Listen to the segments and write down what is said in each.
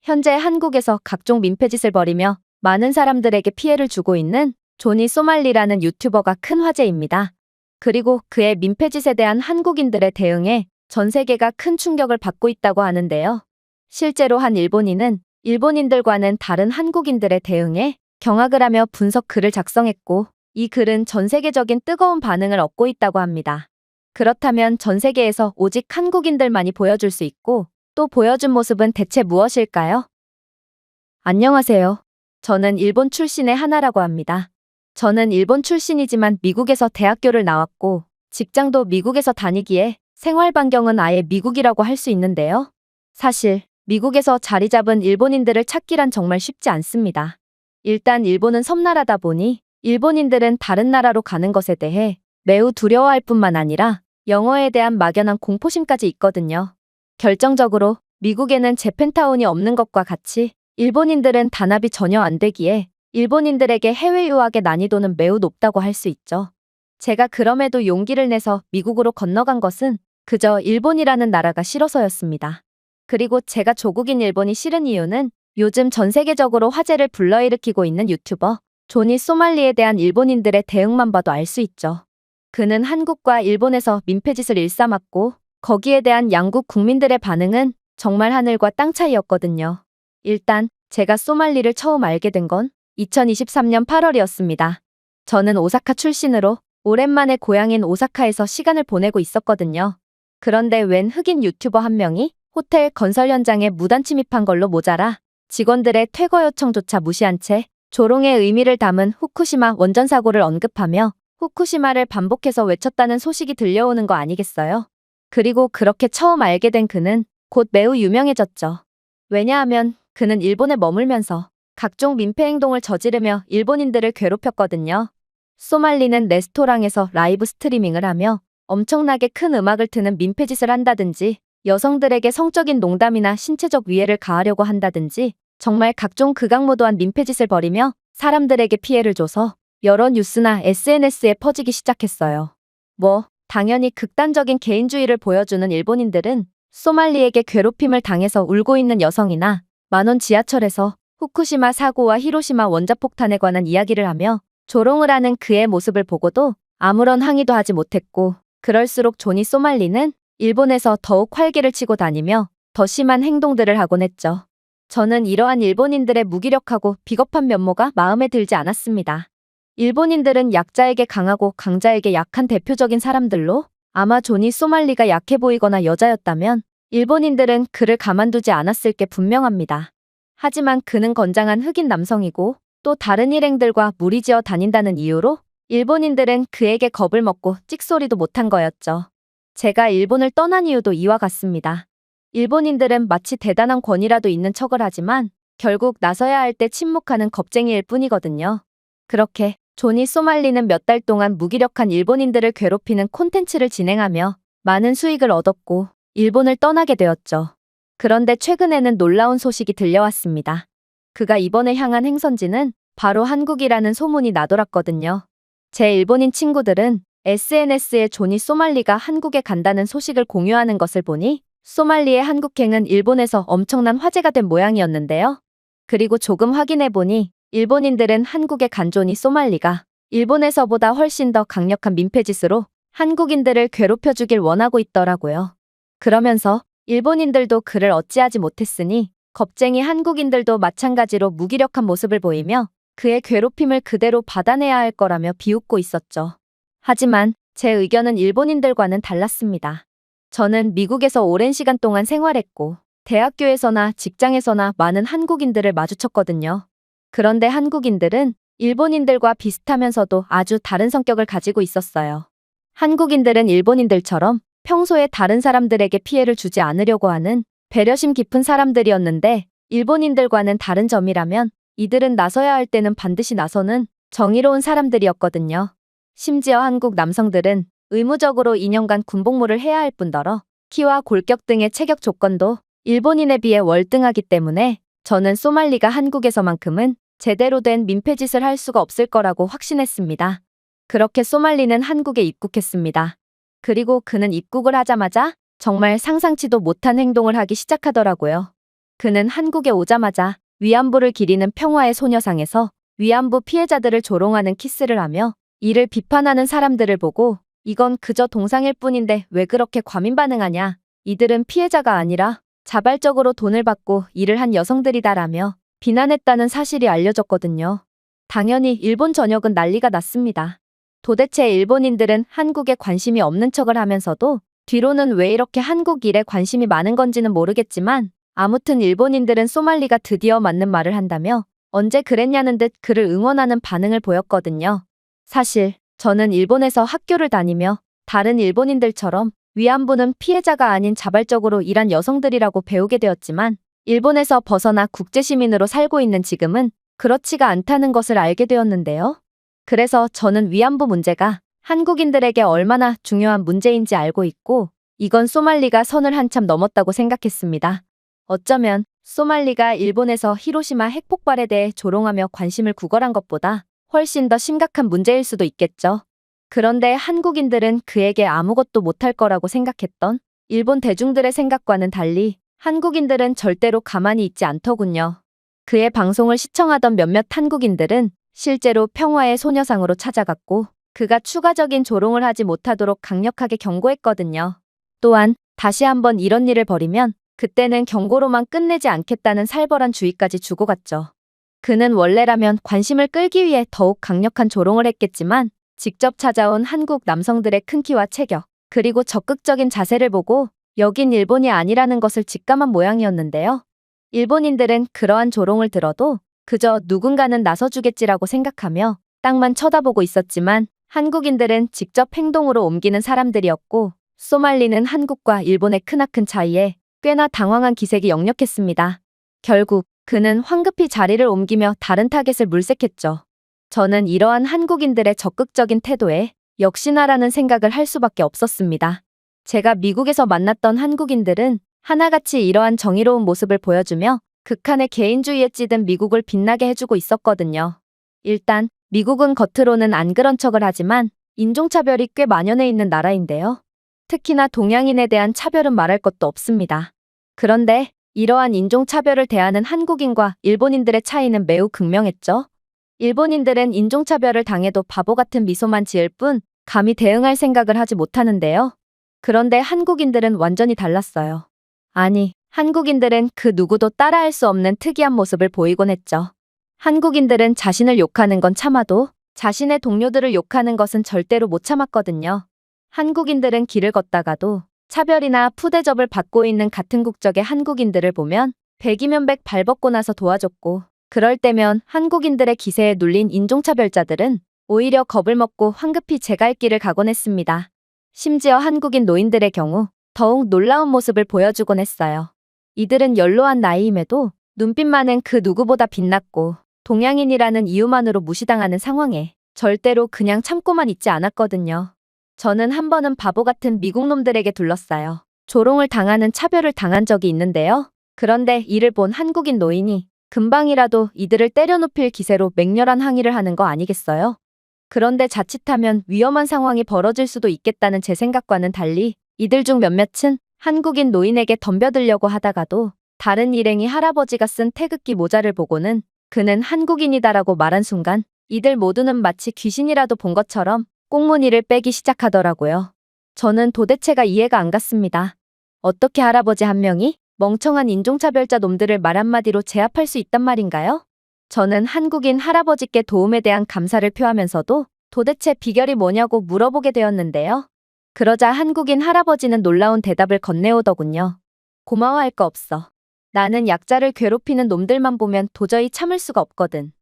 현재 한국에서 각종 민폐짓을 벌이며 많은 사람들에게 피해를 주고 있는 조니 소말리라는 유튜버가 큰 화제입니다. 그리고 그의 민폐짓에 대한 한국인들의 대응에 전 세계가 큰 충격을 받고 있다고 하는데요. 실제로 한 일본인은 일본인들과는 다른 한국인들의 대응에 경악을 하며 분석 글을 작성했고, 이 글은 전 세계적인 뜨거운 반응을 얻고 있다고 합니다. 그렇다면 전 세계에서 오직 한국인들만이 보여줄 수 있고 또 보여준 모습은 대체 무엇일까요? 안녕하세요. 저는 일본 출신의 하나라고 합니다. 저는 일본 출신이지만 미국에서 대학교를 나왔고 직장도 미국에서 다니기에 생활 반경은 아예 미국이라고 할 수 있는데요. 사실 미국에서 자리 잡은 일본인들을 찾기란 정말 쉽지 않습니다. 일단 일본은 섬나라다 보니 일본인들은 다른 나라로 가는 것에 대해 매우 두려워할 뿐만 아니라 영어에 대한 막연한 공포심까지 있거든요. 결정적으로 미국에는 재팬타운이 없는 것과 같이 일본인들은 단합이 전혀 안 되기에 일본인들에게 해외 유학의 난이도는 매우 높다고 할 수 있죠. 제가 그럼에도 용기를 내서 미국으로 건너간 것은 그저 일본이라는 나라가 싫어서였습니다. 그리고 제가 조국인 일본이 싫은 이유는 요즘 전 세계적으로 화제를 불러일으키고 있는 유튜버 조니 소말리에 대한 일본인들의 대응만 봐도 알 수 있죠. 그는 한국과 일본에서 민폐짓을 일삼았고 거기에 대한 양국 국민들의 반응은 정말 하늘과 땅 차이였거든요. 일단 제가 소말리를 처음 알게 된 건 2023년 8월이었습니다. 저는 오사카 출신으로 오랜만에 고향인 오사카에서 시간을 보내고 있었거든요. 그런데 웬 흑인 유튜버 한 명이 호텔 건설 현장에 무단 침입한 걸로 모자라 직원들의 퇴거 요청조차 무시한 채 조롱의 의미를 담은 후쿠시마 원전 사고를 언급하며 후쿠시마를 반복해서 외쳤다는 소식이 들려오는 거 아니겠어요? 그리고 그렇게 처음 알게 된 그는 곧 매우 유명해졌죠. 왜냐하면 그는 일본에 머물면서 각종 민폐 행동을 저지르며 일본인들을 괴롭혔거든요. 소말리는 레스토랑에서 라이브 스트리밍을 하며 엄청나게 큰 음악을 트는 민폐짓을 한다든지 여성들에게 성적인 농담이나 신체적 위해를 가하려고 한다든지 정말 각종 극악무도한 민폐짓을 벌이며 사람들에게 피해를 줘서 여러 뉴스나 SNS에 퍼지기 시작했어요. 당연히 극단적인 개인주의를 보여주는 일본인들은 소말리에게 괴롭힘을 당해서 울고 있는 여성이나 만원 지하철에서 후쿠시마 사고와 히로시마 원자폭탄에 관한 이야기를 하며 조롱을 하는 그의 모습을 보고도 아무런 항의도 하지 못했고, 그럴수록 조니 소말리는 일본에서 더욱 활기를 치고 다니며 더 심한 행동들을 하곤 했죠. 저는 이러한 일본인들의 무기력하고 비겁한 면모가 마음에 들지 않았습니다. 일본인들은 약자에게 강하고 강자에게 약한 대표적인 사람들로, 아마 조니 소말리가 약해 보이거나 여자였다면 일본인들은 그를 가만두지 않았을 게 분명합니다. 하지만 그는 건장한 흑인 남성이고 또 다른 일행들과 무리지어 다닌다는 이유로 일본인들은 그에게 겁을 먹고 찍소리도 못한 거였죠. 제가 일본을 떠난 이유도 이와 같습니다. 일본인들은 마치 대단한 권위라도 있는 척을 하지만 결국 나서야 할 때 침묵하는 겁쟁이일 뿐이거든요. 그렇게 조니 소말리는 몇 달 동안 무기력한 일본인들을 괴롭히는 콘텐츠를 진행하며 많은 수익을 얻었고 일본을 떠나게 되었죠. 그런데 최근에는 놀라운 소식이 들려왔습니다. 그가 이번에 향한 행선지는 바로 한국이라는 소문이 나돌았거든요. 제 일본인 친구들은 SNS에 조니 소말리가 한국에 간다는 소식을 공유하는 것을 보니 소말리의 한국행은 일본에서 엄청난 화제가 된 모양이었는데요. 그리고 조금 확인해보니 일본인들은 한국에 간 조니 소말리가 일본에서보다 훨씬 더 강력한 민폐짓으로 한국인들을 괴롭혀주길 원하고 있더라고요. 그러면서 일본인들도 그를 어찌하지 못했으니 겁쟁이 한국인들도 마찬가지로 무기력한 모습을 보이며 그의 괴롭힘을 그대로 받아내야 할 거라며 비웃고 있었죠. 하지만 제 의견은 일본인들과는 달랐습니다. 저는 미국에서 오랜 시간 동안 생활했고 대학교에서나 직장에서나 많은 한국인들을 마주쳤거든요. 그런데 한국인들은 일본인들과 비슷하면서도 아주 다른 성격을 가지고 있었어요. 한국인들은 일본인들처럼 평소에 다른 사람들에게 피해를 주지 않으려고 하는 배려심 깊은 사람들이었는데, 일본인들과는 다른 점이라면 이들은 나서야 할 때는 반드시 나서는 정의로운 사람들이었거든요. 심지어 한국 남성들은 의무적으로 2년간 군복무를 해야 할 뿐더러 키와 골격 등의 체격 조건도 일본인에 비해 월등하기 때문에 저는 소말리가 한국에서만큼은 제대로 된 민폐짓을 할 수가 없을 거라고 확신했습니다. 그렇게 소말리는 한국에 입국했습니다. 그리고 그는 입국을 하자마자 정말 상상치도 못한 행동을 하기 시작하더라고요. 그는 한국에 오자마자 위안부를 기리는 평화의 소녀상에서 위안부 피해자들을 조롱하는 키스를 하며 이를 비판하는 사람들을 보고 이건 그저 동상일 뿐인데 왜 그렇게 과민 반응하냐. 이들은 피해자가 아니라 자발적으로 돈을 받고 일을 한 여성들이다라며 비난했다는 사실이 알려졌거든요. 당연히 일본 전역은 난리가 났습니다. 도대체 일본인들은 한국에 관심이 없는 척을 하면서도 뒤로는 왜 이렇게 한국 일에 관심이 많은 건지는 모르겠지만 아무튼 일본인들은 소말리가 드디어 맞는 말을 한다며 언제 그랬냐는 듯 그를 응원하는 반응을 보였거든요. 사실 저는 일본에서 학교를 다니며 다른 일본인들처럼 위안부는 피해자가 아닌 자발적으로 일한 여성들이라고 배우게 되었지만 일본에서 벗어나 국제시민으로 살고 있는 지금은 그렇지가 않다는 것을 알게 되었는데요. 그래서 저는 위안부 문제가 한국인들에게 얼마나 중요한 문제인지 알고 있고 이건 소말리가 선을 한참 넘었다고 생각했습니다. 어쩌면 소말리가 일본에서 히로시마 핵폭발에 대해 조롱하며 관심을 구걸한 것보다 훨씬 더 심각한 문제일 수도 있겠죠. 그런데 한국인들은 그에게 아무것도 못할 거라고 생각했던 일본 대중들의 생각과는 달리 한국인들은 절대로 가만히 있지 않더군요. 그의 방송을 시청하던 몇몇 한국인들은 실제로 평화의 소녀상으로 찾아갔고 그가 추가적인 조롱을 하지 못하도록 강력하게 경고했거든요. 또한 다시 한번 이런 일을 벌이면 그때는 경고로만 끝내지 않겠다는 살벌한 주의까지 주고갔죠. 그는 원래라면 관심을 끌기 위해 더욱 강력한 조롱을 했겠지만 직접 찾아온 한국 남성들의 큰 키와 체격, 그리고 적극적인 자세를 보고 여긴 일본이 아니라는 것을 직감한 모양이었는데요. 일본인들은 그러한 조롱을 들어도 그저 누군가는 나서주겠지라고 생각하며 땅만 쳐다보고 있었지만 한국인들은 직접 행동으로 옮기는 사람들이었고 소말리는 한국과 일본의 크나큰 차이에 꽤나 당황한 기색이 역력했습니다. 결국 그는 황급히 자리를 옮기며 다른 타겟을 물색했죠. 저는 이러한 한국인들의 적극적인 태도에 역시나라는 생각을 할 수밖에 없었습니다. 제가 미국에서 만났던 한국인들은 하나같이 이러한 정의로운 모습을 보여주며 극한의 개인주의에 찌든 미국을 빛나게 해주고 있었거든요. 일단 미국은 겉으로는 안 그런 척을 하지만 인종차별이 꽤 만연해 있는 나라인데요. 특히나 동양인에 대한 차별은 말할 것도 없습니다. 그런데 이러한 인종차별을 대하는 한국인과 일본인들의 차이는 매우 극명했죠. 일본인들은 인종차별을 당해도 바보 같은 미소만 지을 뿐 감히 대응할 생각을 하지 못하는데요. 그런데 한국인들은 완전히 달랐어요. 아니, 한국인들은 그 누구도 따라할 수 없는 특이한 모습을 보이곤 했죠. 한국인들은 자신을 욕하는 건 참아도 자신의 동료들을 욕하는 것은 절대로 못 참았거든요. 한국인들은 길을 걷다가도 차별이나 푸대접을 받고 있는 같은 국적의 한국인들을 보면 100이면 100 발벗고 나서 도와줬고 그럴 때면 한국인들의 기세에 눌린 인종차별자들은 오히려 겁을 먹고 황급히 제 갈 길을 가곤 했습니다. 심지어 한국인 노인들의 경우 더욱 놀라운 모습을 보여주곤 했어요. 이들은 연로한 나이임에도 눈빛만은 그 누구보다 빛났고 동양인이라는 이유만으로 무시당하는 상황에 절대로 그냥 참고만 있지 않았거든요. 저는 한 번은 바보 같은 미국 놈들에게 둘러싸여 조롱을 당하는 차별을 당한 적이 있는데요. 그런데 이를 본 한국인 노인이 금방이라도 이들을 때려눕힐 기세로 맹렬한 항의를 하는 거 아니겠어요? 그런데 자칫하면 위험한 상황이 벌어질 수도 있겠다는 제 생각과는 달리 이들 중 몇몇은 한국인 노인에게 덤벼들려고 하다가도 다른 일행이 할아버지가 쓴 태극기 모자를 보고는 그는 한국인이다라고 말한 순간 이들 모두는 마치 귀신이라도 본 것처럼 꽁무니를 빼기 시작하더라고요. 저는 도대체가 이해가 안 갔습니다. 어떻게 할아버지 한 명이 멍청한 인종차별자 놈들을 말 한마디로 제압할 수 있단 말인가요? 저는 한국인 할아버지께 도움에 대한 감사를 표하면서도 도대체 비결이 뭐냐고 물어보게 되었는데요. 그러자 한국인 할아버지는 놀라운 대답을 건네오더군요. 고마워할 거 없어. 나는 약자를 괴롭히는 놈들만 보면 도저히 참을 수가 없거든.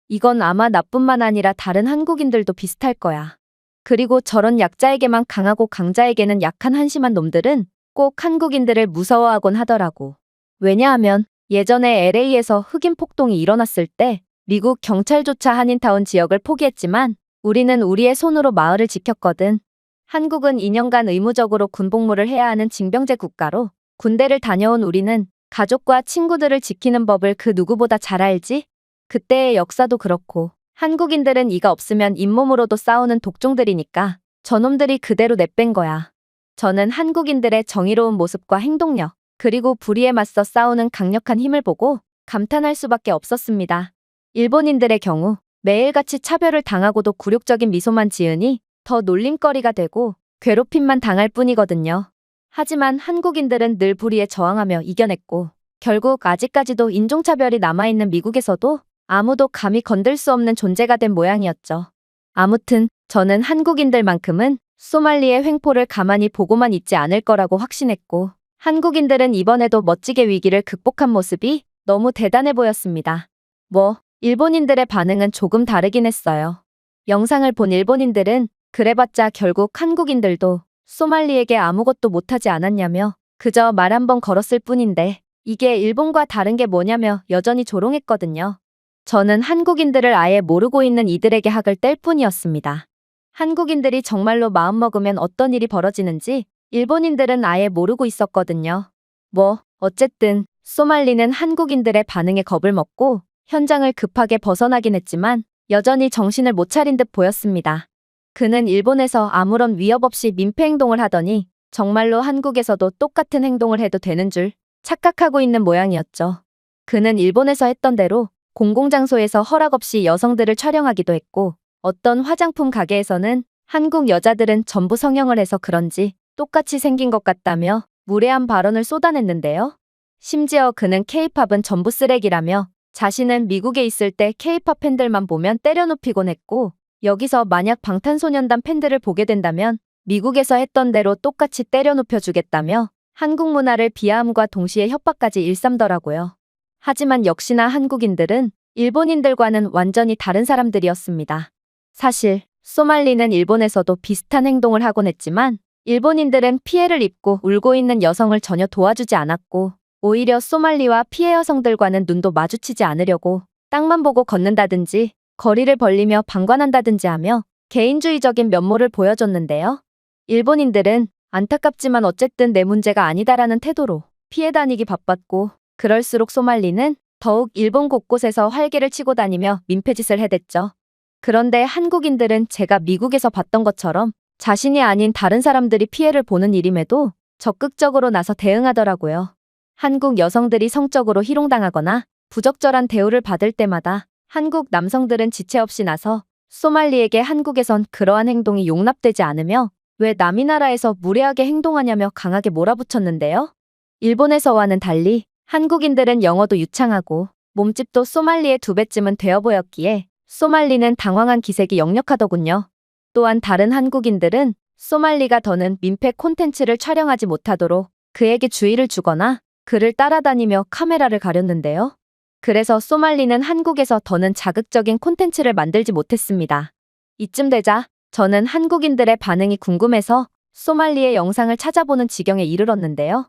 이건 아마 나뿐만 아니라 다른 한국인들도 비슷할 거야. 그리고 저런 약자에게만 강하고 강자에게는 약한 한심한 놈들은 꼭 한국인들을 무서워하곤 하더라고. 왜냐하면 예전에 LA에서 흑인 폭동이 일어났을 때 미국 경찰조차 한인타운 지역을 포기했지만 우리는 우리의 손으로 마을을 지켰거든. 한국은 2년간 의무적으로 군복무를 해야 하는 징병제 국가로 군대를 다녀온 우리는 가족과 친구들을 지키는 법을 그 누구보다 잘 알지? 그때의 역사도 그렇고 한국인들은 이가 없으면 잇몸으로도 싸우는 독종들이니까 저놈들이 그대로 내뺀 거야. 저는 한국인들의 정의로운 모습과 행동력, 그리고 불의에 맞서 싸우는 강력한 힘을 보고 감탄할 수밖에 없었습니다. 일본인들의 경우 매일같이 차별을 당하고도 굴욕적인 미소만 지으니 더 놀림거리가 되고 괴롭힘만 당할 뿐이거든요. 하지만 한국인들은 늘 불의에 저항하며 이겨냈고 결국 아직까지도 인종차별이 남아있는 미국에서도 아무도 감히 건들 수 없는 존재가 된 모양이었죠. 아무튼 저는 한국인들만큼은 소말리의 횡포를 가만히 보고만 있지 않을 거라고 확신했고 한국인들은 이번에도 멋지게 위기를 극복한 모습이 너무 대단해 보였습니다. 일본인들의 반응은 조금 다르긴 했어요. 영상을 본 일본인들은 그래봤자 결국 한국인들도 소말리에게 아무것도 못하지 않았냐며 그저 말 한 번 걸었을 뿐인데 이게 일본과 다른 게 뭐냐며 여전히 조롱했거든요. 저는 한국인들을 아예 모르고 있는 이들에게 학을 뗄 뿐이었습니다. 한국인들이 정말로 마음먹으면 어떤 일이 벌어지는지 일본인들은 아예 모르고 있었거든요. 어쨌든 소말리는 한국인들의 반응에 겁을 먹고 현장을 급하게 벗어나긴 했지만 여전히 정신을 못 차린 듯 보였습니다. 그는 일본에서 아무런 위협 없이 민폐 행동을 하더니 정말로 한국에서도 똑같은 행동을 해도 되는 줄 착각하고 있는 모양이었죠. 그는 일본에서 했던 대로 공공장소에서 허락 없이 여성들을 촬영하기도 했고 어떤 화장품 가게에서는 한국 여자들은 전부 성형을 해서 그런지 똑같이 생긴 것 같다며 무례한 발언을 쏟아냈는데요. 심지어 그는 K-팝은 전부 쓰레기라며 자신은 미국에 있을 때 K-팝 팬들만 보면 때려눕히곤 했고 여기서 만약 방탄소년단 팬들을 보게 된다면 미국에서 했던 대로 똑같이 때려눕혀주겠다며 한국 문화를 비하함과 동시에 협박까지 일삼더라고요. 하지만 역시나 한국인들은 일본인들과는 완전히 다른 사람들이었습니다. 사실 소말리는 일본에서도 비슷한 행동을 하곤 했지만 일본인들은 피해를 입고 울고 있는 여성을 전혀 도와주지 않았고 오히려 소말리와 피해 여성들과는 눈도 마주치지 않으려고 땅만 보고 걷는다든지 거리를 벌리며 방관한다든지 하며 개인주의적인 면모를 보여줬는데요. 일본인들은 안타깝지만 어쨌든 내 문제가 아니다라는 태도로 피해 다니기 바빴고 그럴수록 소말리는 더욱 일본 곳곳에서 활개를 치고 다니며 민폐짓을 해댔죠. 그런데 한국인들은 제가 미국에서 봤던 것처럼 자신이 아닌 다른 사람들이 피해를 보는 일임에도 적극적으로 나서 대응하더라고요. 한국 여성들이 성적으로 희롱당하거나 부적절한 대우를 받을 때마다 한국 남성들은 지체 없이 나서 소말리에게 한국에선 그러한 행동이 용납되지 않으며 왜 남이 나라에서 무례하게 행동하냐며 강하게 몰아붙였는데요. 일본에서와는 달리 한국인들은 영어도 유창하고 몸집도 소말리의 2배쯤은 되어 보였기에 소말리는 당황한 기색이 역력하더군요. 또한 다른 한국인들은 소말리가 더는 민폐 콘텐츠를 촬영하지 못하도록 그에게 주의를 주거나 그를 따라다니며 카메라를 가렸는데요. 그래서 소말리는 한국에서 더는 자극적인 콘텐츠를 만들지 못했습니다. 이쯤 되자 저는 한국인들의 반응이 궁금해서 소말리의 영상을 찾아보는 지경에 이르렀는데요.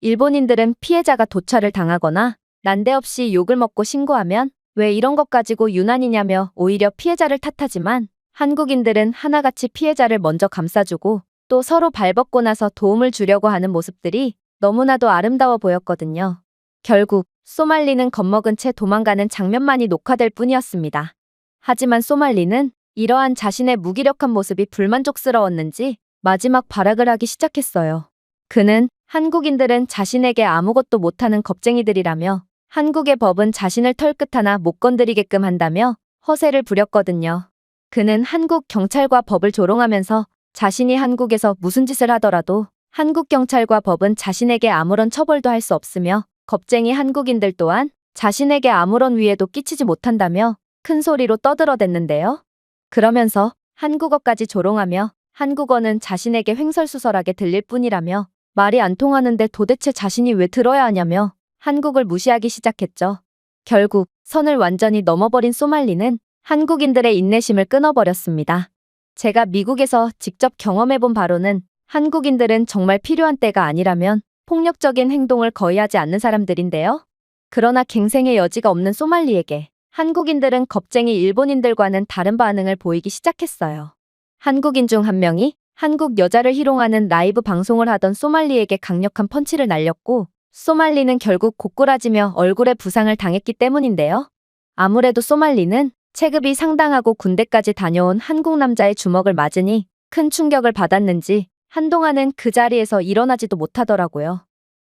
일본인들은 피해자가 도찰을 당하거나 난데없이 욕을 먹고 신고하면 왜 이런 것 가지고 유난이냐며 오히려 피해자를 탓하지만 한국인들은 하나같이 피해자를 먼저 감싸주고 또 서로 발벗고 나서 도움을 주려고 하는 모습들이 너무나도 아름다워 보였거든요. 결국 소말리는 겁먹은 채 도망가는 장면만이 녹화될 뿐이었습니다. 하지만 소말리는 이러한 자신의 무기력한 모습이 불만족스러웠는지 마지막 발악을 하기 시작했어요. 그는 한국인들은 자신에게 아무것도 못하는 겁쟁이들이라며 한국의 법은 자신을 털끝 하나 못 건드리게끔 한다며 허세를 부렸거든요. 그는 한국 경찰과 법을 조롱하면서 자신이 한국에서 무슨 짓을 하더라도 한국 경찰과 법은 자신에게 아무런 처벌도 할 수 없으며 겁쟁이 한국인들 또한 자신에게 아무런 위해도 끼치지 못한다며 큰 소리로 떠들어댔는데요. 그러면서 한국어까지 조롱하며 한국어는 자신에게 횡설수설하게 들릴 뿐이라며 말이 안 통하는데 도대체 자신이 왜 들어야 하냐며 한국을 무시하기 시작했죠. 결국 선을 완전히 넘어버린 소말리는 한국인들의 인내심을 끊어버렸습니다. 제가 미국에서 직접 경험해본 바로는 한국인들은 정말 필요한 때가 아니라면 폭력적인 행동을 거의 하지 않는 사람들인데요. 그러나 갱생의 여지가 없는 소말리에게 한국인들은 겁쟁이 일본인들과는 다른 반응을 보이기 시작했어요. 한국인 중 한 명이 한국 여자를 희롱하는 라이브 방송을 하던 소말리에게 강력한 펀치를 날렸고 소말리는 결국 고꾸라지며 얼굴에 부상을 당했기 때문인데요. 아무래도 소말리는 체급이 상당하고 군대까지 다녀온 한국 남자의 주먹을 맞으니 큰 충격을 받았는지 한동안은 그 자리에서 일어나지도 못하더라고요.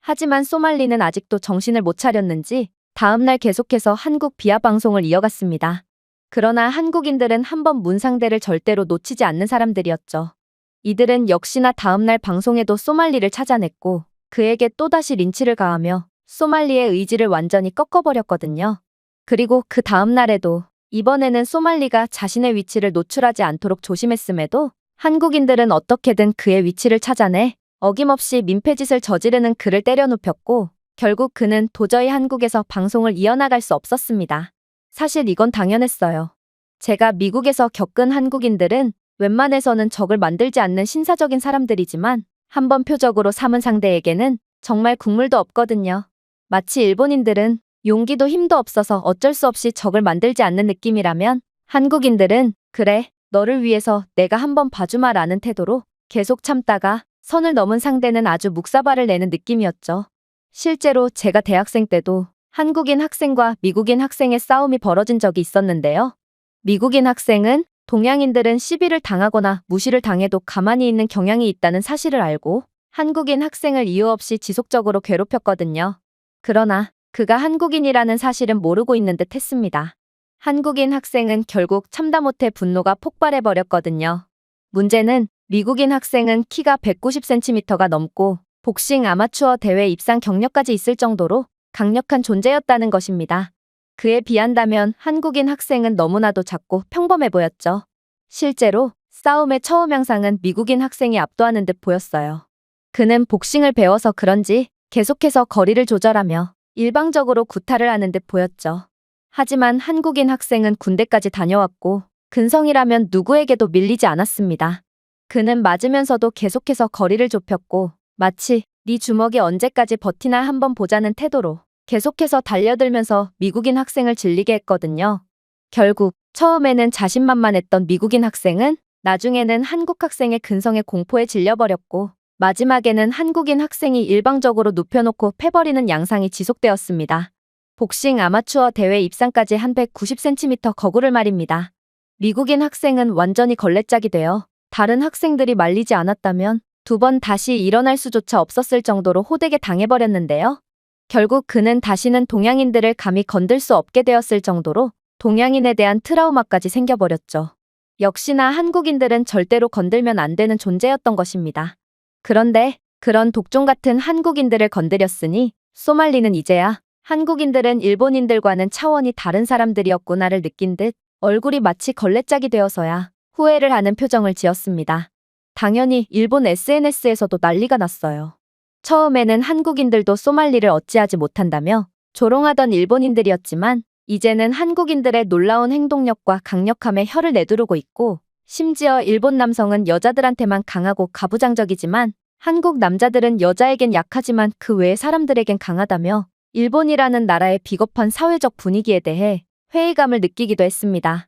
하지만 소말리는 아직도 정신을 못 차렸는지 다음날 계속해서 한국 비하 방송을 이어갔습니다. 그러나 한국인들은 한번 문 상대를 절대로 놓치지 않는 사람들이었죠. 이들은 역시나 다음날 방송에도 소말리를 찾아냈고 그에게 또다시 린치를 가하며 소말리의 의지를 완전히 꺾어버렸거든요. 그리고 그 다음날에도 이번에는 소말리가 자신의 위치를 노출하지 않도록 조심했음에도 한국인들은 어떻게든 그의 위치를 찾아내 어김없이 민폐짓을 저지르는 그를 때려눕혔고 결국 그는 도저히 한국에서 방송을 이어나갈 수 없었습니다. 사실 이건 당연했어요. 제가 미국에서 겪은 한국인들은 웬만해서는 적을 만들지 않는 신사적인 사람들이지만 한번 표적으로 삼은 상대에게는 정말 국물도 없거든요. 마치 일본인들은 용기도 힘도 없어서 어쩔 수 없이 적을 만들지 않는 느낌이라면 한국인들은 그래, 너를 위해서 내가 한번 봐주마라는 태도로 계속 참다가 선을 넘은 상대는 아주 묵사발을 내는 느낌이었죠. 실제로 제가 대학생 때도 한국인 학생과 미국인 학생의 싸움이 벌어진 적이 있었는데요. 미국인 학생은 동양인들은 시비를 당하거나 무시를 당해도 가만히 있는 경향이 있다는 사실을 알고 한국인 학생을 이유 없이 지속적으로 괴롭혔거든요. 그러나 그가 한국인이라는 사실은 모르고 있는 듯 했습니다. 한국인 학생은 결국 참다 못해 분노가 폭발해버렸거든요. 문제는 미국인 학생은 키가 190cm가 넘고 복싱 아마추어 대회 입상 경력까지 있을 정도로 강력한 존재였다는 것입니다. 그에 비한다면 한국인 학생은 너무나도 작고 평범해 보였죠. 실제로 싸움의 처음 양상은 미국인 학생이 압도하는 듯 보였어요. 그는 복싱을 배워서 그런지 계속해서 거리를 조절하며 일방적으로 구타를 하는 듯 보였죠. 하지만 한국인 학생은 군대까지 다녀왔고 근성이라면 누구에게도 밀리지 않았습니다. 그는 맞으면서도 계속해서 거리를 좁혔고 마치 네 주먹이 언제까지 버티나 한번 보자는 태도로 계속해서 달려들면서 미국인 학생을 질리게 했거든요. 결국 처음에는 자신만만했던 미국인 학생은 나중에는 한국 학생의 근성에 공포에 질려버렸고 마지막에는 한국인 학생이 일방적으로 눕혀놓고 패버리는 양상이 지속되었습니다. 복싱 아마추어 대회 입상까지 한 190cm 거구를 말입니다. 미국인 학생은 완전히 걸레짝이 되어 다른 학생들이 말리지 않았다면 두 번 다시 일어날 수조차 없었을 정도로 호되게 당해버렸는데요. 결국 그는 다시는 동양인들을 감히 건들 수 없게 되었을 정도로 동양인에 대한 트라우마까지 생겨버렸죠. 역시나 한국인들은 절대로 건들면 안 되는 존재였던 것입니다. 그런데 그런 독종 같은 한국인들을 건드렸으니 소말리는 이제야 한국인들은 일본인들과는 차원이 다른 사람들이었구나를 느낀 듯 얼굴이 마치 걸레짝이 되어서야 후회를 하는 표정을 지었습니다. 당연히 일본 SNS에서도 난리가 났어요. 처음에는 한국인들도 소말리를 어찌하지 못한다며 조롱하던 일본인들이었지만 이제는 한국인들의 놀라운 행동력과 강력함에 혀를 내두르고 있고 심지어 일본 남성은 여자들한테만 강하고 가부장적이지만 한국 남자들은 여자에겐 약하지만 그 외의 사람들에겐 강하다며 일본이라는 나라의 비겁한 사회적 분위기에 대해 회의감을 느끼기도 했습니다.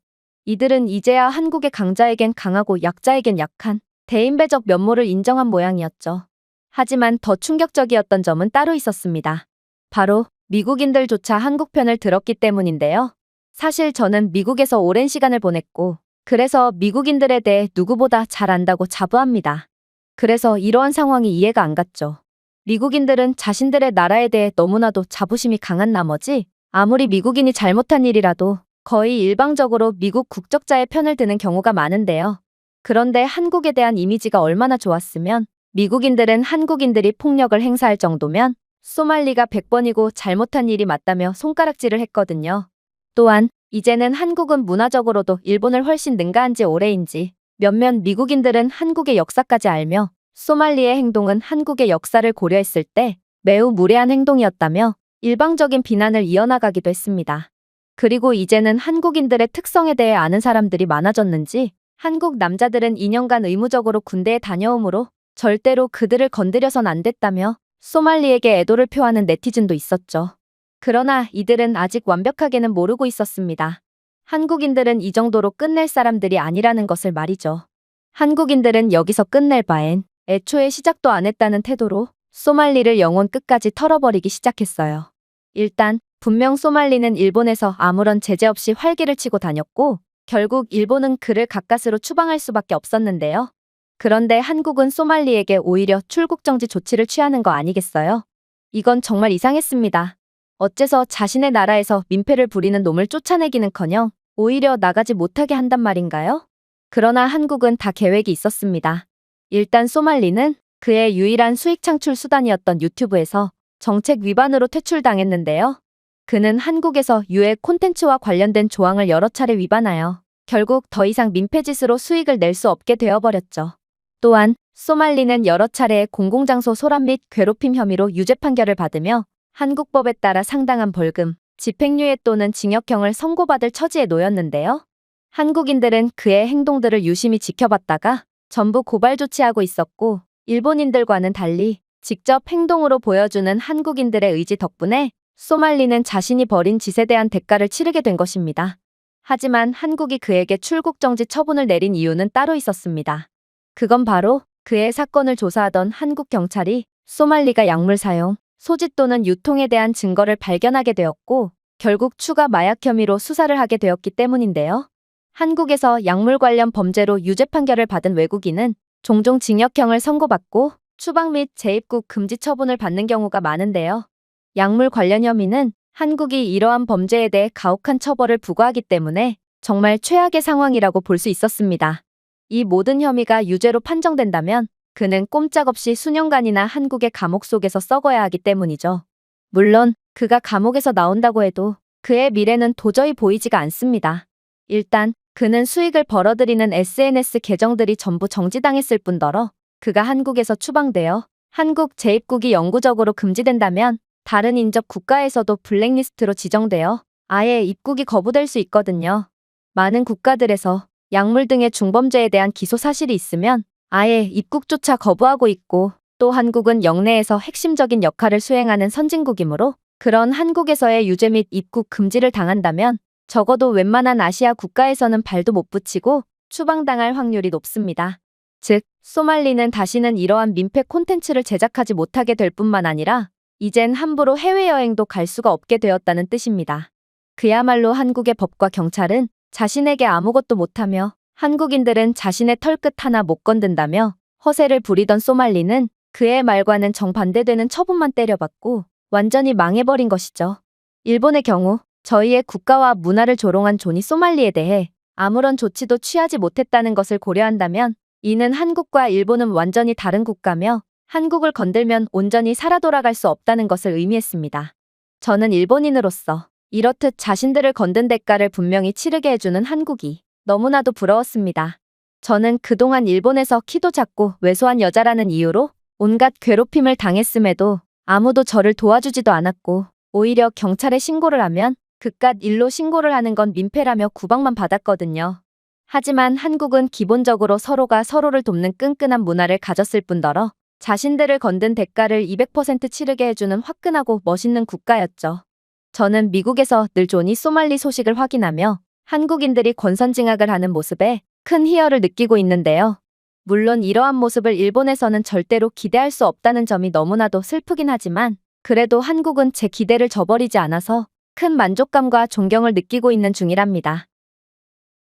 이들은 이제야 한국의 강자에겐 강하고 약자에겐 약한 대인배적 면모를 인정한 모양이었죠. 하지만 더 충격적이었던 점은 따로 있었습니다. 바로 미국인들조차 한국 편을 들었기 때문인데요. 사실 저는 미국에서 오랜 시간을 보냈고 그래서 미국인들에 대해 누구보다 잘 안다고 자부합니다. 그래서 이러한 상황이 이해가 안 갔죠. 미국인들은 자신들의 나라에 대해 너무나도 자부심이 강한 나머지 아무리 미국인이 잘못한 일이라도 거의 일방적으로 미국 국적자의 편을 드는 경우가 많은데요. 그런데 한국에 대한 이미지가 얼마나 좋았으면 미국인들은 한국인들이 폭력을 행사할 정도면 소말리가 100번이고 잘못한 일이 맞다며 손가락질을 했거든요. 또한 이제는 한국은 문화적으로도 일본을 훨씬 능가한 지 오래인지 몇몇 미국인들은 한국의 역사까지 알며 소말리의 행동은 한국의 역사를 고려했을 때 매우 무례한 행동이었다며 일방적인 비난을 이어나가기도 했습니다. 그리고 이제는 한국인들의 특성에 대해 아는 사람들이 많아졌는지 한국 남자들은 2년간 의무적으로 군대에 다녀오므로 절대로 그들을 건드려선 안 됐다며 소말리에게 애도를 표하는 네티즌도 있었죠. 그러나 이들은 아직 완벽하게는 모르고 있었습니다. 한국인들은 이 정도로 끝낼 사람들이 아니라는 것을 말이죠. 한국인들은 여기서 끝낼 바엔 애초에 시작도 안 했다는 태도로 소말리를 영혼 끝까지 털어버리기 시작했어요. 일단 분명 소말리는 일본에서 아무런 제재 없이 활개를 치고 다녔고 결국 일본은 그를 가까스로 추방할 수밖에 없었는데요. 그런데 한국은 소말리에게 오히려 출국정지 조치를 취하는 거 아니겠어요? 이건 정말 이상했습니다. 어째서 자신의 나라에서 민폐를 부리는 놈을 쫓아내기는커녕 오히려 나가지 못하게 한단 말인가요? 그러나 한국은 다 계획이 있었습니다. 일단 소말리는 그의 유일한 수익 창출 수단이었던 유튜브에서 정책 위반으로 퇴출당했는데요. 그는 한국에서 유해 콘텐츠와 관련된 조항을 여러 차례 위반하여 결국 더 이상 민폐짓으로 수익을 낼 수 없게 되어버렸죠. 또한 소말리는 여러 차례의 공공장소 소란 및 괴롭힘 혐의로 유죄 판결을 받으며 한국법에 따라 상당한 벌금, 집행유예 또는 징역형을 선고받을 처지에 놓였는데요. 한국인들은 그의 행동들을 유심히 지켜봤다가 전부 고발 조치하고 있었고, 일본인들과는 달리 직접 행동으로 보여주는 한국인들의 의지 덕분에 소말리는 자신이 벌인 짓에 대한 대가를 치르게 된 것입니다. 하지만 한국이 그에게 출국 정지 처분을 내린 이유는 따로 있었습니다. 그건 바로 그의 사건을 조사하던 한국 경찰이 소말리가 약물 사용, 소지 또는 유통에 대한 증거를 발견하게 되었고, 결국 추가 마약 혐의로 수사를 하게 되었기 때문인데요. 한국에서 약물 관련 범죄로 유죄 판결을 받은 외국인은 종종 징역형을 선고받고 추방 및 재입국 금지 처분을 받는 경우가 많은데요. 약물 관련 혐의는 한국이 이러한 범죄에 대해 가혹한 처벌을 부과하기 때문에 정말 최악의 상황이라고 볼 수 있었습니다. 이 모든 혐의가 유죄로 판정된다면 그는 꼼짝없이 수년간이나 한국의 감옥 속에서 썩어야 하기 때문이죠. 물론 그가 감옥에서 나온다고 해도 그의 미래는 도저히 보이지가 않습니다. 일단 그는 수익을 벌어들이는 SNS 계정들이 전부 정지당했을 뿐더러 그가 한국에서 추방되어 한국 재입국이 영구적으로 금지된다면 다른 인접 국가에서도 블랙리스트로 지정되어 아예 입국이 거부될 수 있거든요. 많은 국가들에서 약물 등의 중범죄에 대한 기소 사실이 있으면 아예 입국조차 거부하고 있고, 또 한국은 영내에서 핵심적인 역할을 수행하는 선진국이므로 그런 한국에서의 유죄 및 입국 금지를 당한다면 적어도 웬만한 아시아 국가에서는 발도 못 붙이고 추방당할 확률이 높습니다. 즉, 소말리는 다시는 이러한 민폐 콘텐츠를 제작하지 못하게 될 뿐만 아니라 이젠 함부로 해외여행도 갈 수가 없게 되었다는 뜻입니다. 그야말로 한국의 법과 경찰은 자신에게 아무것도 못하며 한국인들은 자신의 털끝 하나 못 건든다며 허세를 부리던 소말리는 그의 말과는 정반대되는 처분만 때려받고 완전히 망해버린 것이죠. 일본의 경우 저희의 국가와 문화를 조롱한 존이 소말리에 대해 아무런 조치도 취하지 못했다는 것을 고려한다면 이는 한국과 일본은 완전히 다른 국가며 한국을 건들면 온전히 살아 돌아갈 수 없다는 것을 의미했습니다. 저는 일본인으로서 이렇듯 자신들을 건든 대가를 분명히 치르게 해주는 한국이 너무나도 부러웠습니다. 저는 그동안 일본에서 키도 작고 왜소한 여자라는 이유로 온갖 괴롭힘을 당했음에도 아무도 저를 도와주지도 않았고, 오히려 경찰에 신고를 하면 그깟 일로 신고를 하는 건 민폐라며 구박만 받았거든요. 하지만 한국은 기본적으로 서로가 서로를 돕는 끈끈한 문화를 가졌을 뿐더러 자신들을 건든 대가를 200% 치르게 해주는 화끈하고 멋있는 국가였죠. 저는 미국에서 늘 존이 소말리 소식을 확인하며 한국인들이 권선징악을 하는 모습에 큰 희열을 느끼고 있는데요. 물론 이러한 모습을 일본에서는 절대로 기대할 수 없다는 점이 너무나도 슬프긴 하지만 그래도 한국은 제 기대를 저버리지 않아서 큰 만족감과 존경을 느끼고 있는 중이랍니다.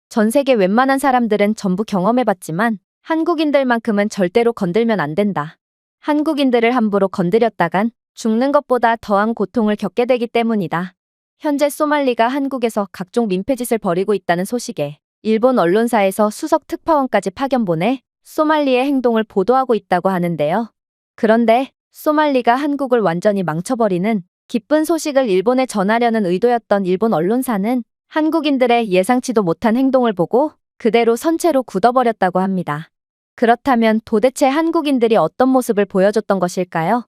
전 세계 웬만한 사람들은 전부 경험해봤지만 한국인들만큼은 절대로 건들면 안 된다. 한국인들을 함부로 건드렸다간 죽는 것보다 더한 고통을 겪게 되기 때문이다. 현재 소말리가 한국에서 각종 민폐짓을 벌이고 있다는 소식에 일본 언론사에서 수석 특파원까지 파견 보내 소말리의 행동을 보도하고 있다고 하는데요. 그런데 소말리가 한국을 완전히 망쳐버리는 기쁜 소식을 일본에 전하려는 의도였던 일본 언론사는 한국인들의 예상치도 못한 행동을 보고 그대로 선체로 굳어버렸다고 합니다. 그렇다면 도대체 한국인들이 어떤 모습을 보여줬던 것일까요?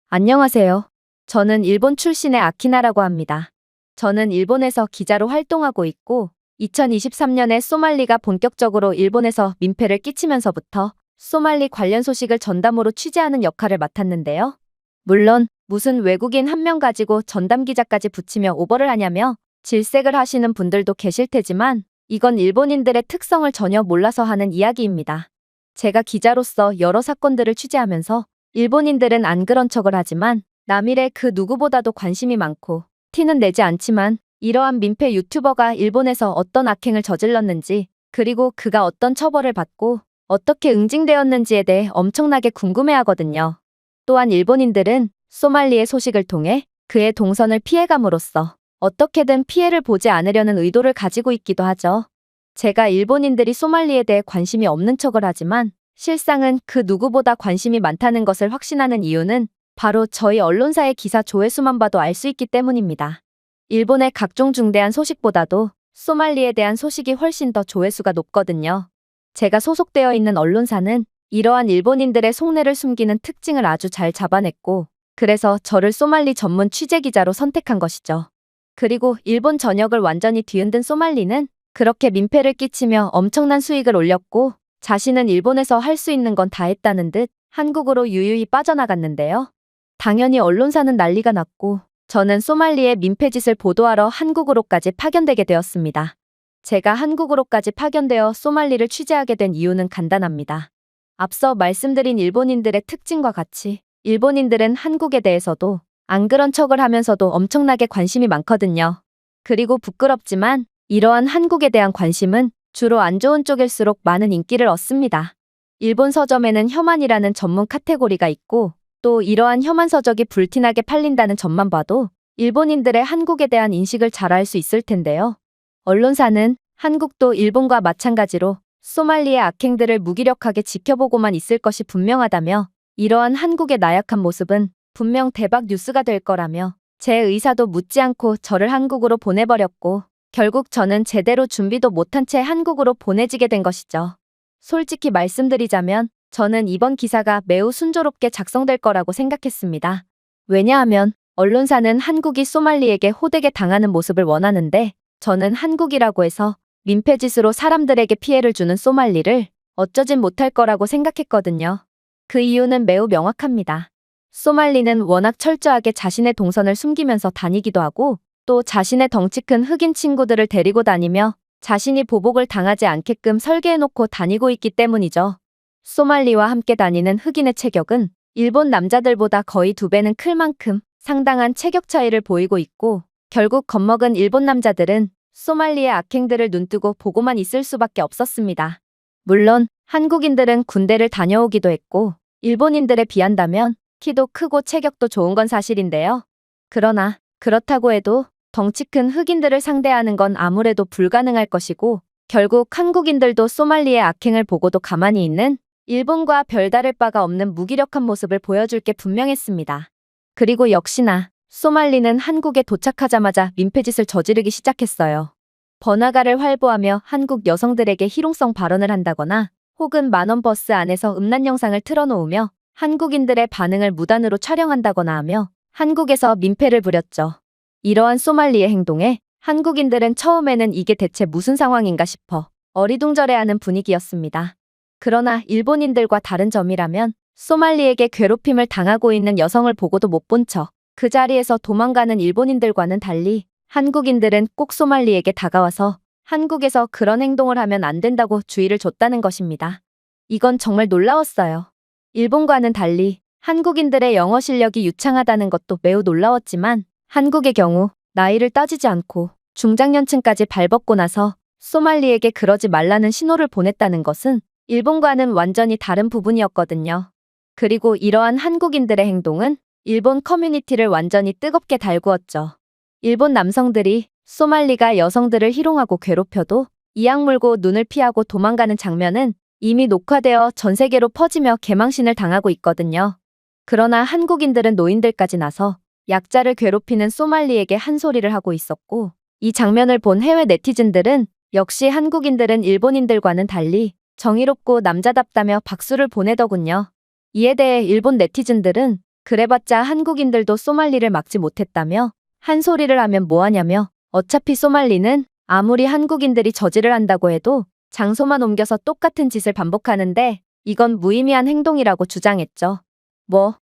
안녕하세요. 저는 일본 출신의 아키나라고 합니다. 저는 일본에서 기자로 활동하고 있고 2023년에 소말리가 본격적으로 일본에서 민폐를 끼치면서부터 소말리 관련 소식을 전담으로 취재하는 역할을 맡았는데요. 물론 무슨 외국인 한 명 가지고 전담 기자까지 붙이며 오버를 하냐며 질색을 하시는 분들도 계실 테지만 이건 일본인들의 특성을 전혀 몰라서 하는 이야기입니다. 제가 기자로서 여러 사건들을 취재하면서 일본인들은 안 그런 척을 하지만 남일의 그 누구보다도 관심이 많고 티는 내지 않지만 이러한 민폐 유튜버가 일본에서 어떤 악행을 저질렀는지, 그리고 그가 어떤 처벌을 받고 어떻게 응징되었는지에 대해 엄청나게 궁금해하거든요. 또한 일본인들은 소말리의 소식을 통해 그의 동선을 피해감으로써 어떻게든 피해를 보지 않으려는 의도를 가지고 있기도 하죠. 제가 일본인들이 소말리에 대해 관심이 없는 척을 하지만 실상은 그 누구보다 관심이 많다는 것을 확신하는 이유는 바로 저희 언론사의 기사 조회수만 봐도 알 수 있기 때문입니다. 일본의 각종 중대한 소식보다도 소말리에 대한 소식이 훨씬 더 조회수가 높거든요. 제가 소속되어 있는 언론사는 이러한 일본인들의 속내를 숨기는 특징을 아주 잘 잡아냈고, 그래서 저를 소말리 전문 취재기자로 선택한 것이죠. 그리고 일본 전역을 완전히 뒤흔든 소말리는 그렇게 민폐를 끼치며 엄청난 수익을 올렸고, 자신은 일본에서 할 수 있는 건 다 했다는 듯 한국으로 유유히 빠져나갔는데요. 당연히 언론사는 난리가 났고, 저는 소말리의 민폐짓을 보도하러 한국으로까지 파견되게 되었습니다. 제가 한국으로까지 파견되어 소말리를 취재하게 된 이유는 간단합니다. 앞서 말씀드린 일본인들의 특징과 같이 일본인들은 한국에 대해서도 안 그런 척을 하면서도 엄청나게 관심이 많거든요. 그리고 부끄럽지만 이러한 한국에 대한 관심은 주로 안 좋은 쪽일수록 많은 인기를 얻습니다. 일본 서점에는 혐한이라는 전문 카테고리가 있고, 또 이러한 혐한 서적이 불티나게 팔린다는 점만 봐도 일본인들의 한국에 대한 인식을 잘 알 수 있을 텐데요. 언론사는 한국도 일본과 마찬가지로 소말리의 악행들을 무기력하게 지켜보고만 있을 것이 분명하다며, 이러한 한국의 나약한 모습은 분명 대박 뉴스가 될 거라며 제 의사도 묻지 않고 저를 한국으로 보내버렸고, 결국 저는 제대로 준비도 못한 채 한국으로 보내지게 된 것이죠. 솔직히 말씀드리자면 저는 이번 기사가 매우 순조롭게 작성될 거라고 생각했습니다. 왜냐하면 언론사는 한국이 소말리에게 호되게 당하는 모습을 원하는데, 저는 한국이라고 해서 민폐짓으로 사람들에게 피해를 주는 소말리를 어쩌진 못할 거라고 생각했거든요. 그 이유는 매우 명확합니다. 소말리는 워낙 철저하게 자신의 동선을 숨기면서 다니기도 하고, 또 자신의 덩치 큰 흑인 친구들을 데리고 다니며 자신이 보복을 당하지 않게끔 설계해놓고 다니고 있기 때문이죠. 소말리와 함께 다니는 흑인의 체격은 일본 남자들보다 거의 2배는 클 만큼 상당한 체격 차이를 보이고 있고, 결국 겁먹은 일본 남자들은 소말리의 악행들을 눈뜨고 보고만 있을 수밖에 없었습니다. 물론 한국인들은 군대를 다녀오기도 했고, 일본인들에 비한다면 키도 크고 체격도 좋은 건 사실인데요. 그러나 그렇다고 해도 덩치 큰 흑인들을 상대하는 건 아무래도 불가능할 것이고, 결국 한국인들도 소말리의 악행을 보고도 가만히 있는 일본과 별다를 바가 없는 무기력한 모습을 보여줄 게 분명했습니다. 그리고 역시나 소말리는 한국에 도착하자마자 민폐짓을 저지르기 시작했어요. 번화가를 활보하며 한국 여성들에게 희롱성 발언을 한다거나, 혹은 만원 버스 안에서 음란 영상을 틀어놓으며 한국인들의 반응을 무단으로 촬영한다거나 하며 한국에서 민폐를 부렸죠. 이러한 소말리의 행동에 한국인들은 처음에는 이게 대체 무슨 상황인가 싶어 어리둥절해하는 분위기였습니다. 그러나 일본인들과 다른 점이라면 소말리에게 괴롭힘을 당하고 있는 여성을 보고도 못 본 척 그 자리에서 도망가는 일본인들과는 달리, 한국인들은 꼭 소말리에게 다가와서 한국에서 그런 행동을 하면 안 된다고 주의를 줬다는 것입니다. 이건 정말 놀라웠어요. 일본과는 달리 한국인들의 영어 실력이 유창하다는 것도 매우 놀라웠지만, 한국의 경우 나이를 따지지 않고 중장년층까지 발벗고 나서 소말리에게 그러지 말라는 신호를 보냈다는 것은 일본과는 완전히 다른 부분이었거든요. 그리고 이러한 한국인들의 행동은 일본 커뮤니티를 완전히 뜨겁게 달구었죠. 일본 남성들이 소말리가 여성들을 희롱하고 괴롭혀도 이악 물고 눈을 피하고 도망가는 장면은 이미 녹화되어 전 세계로 퍼지며 개망신을 당하고 있거든요. 그러나 한국인들은 노인들까지 나서 약자를 괴롭히는 소말리에게 한 소리를 하고 있었고, 이 장면을 본 해외 네티즌들은 역시 한국인들은 일본인들과는 달리 정의롭고 남자답다며 박수를 보내더군요. 이에 대해 일본 네티즌들은 그래봤자 한국인들도 소말리를 막지 못했다며 한 소리를 하면 뭐하냐며, 어차피 소말리는 아무리 한국인들이 저지를 한다고 해도 장소만 옮겨서 똑같은 짓을 반복하는데 이건 무의미한 행동이라고 주장했죠.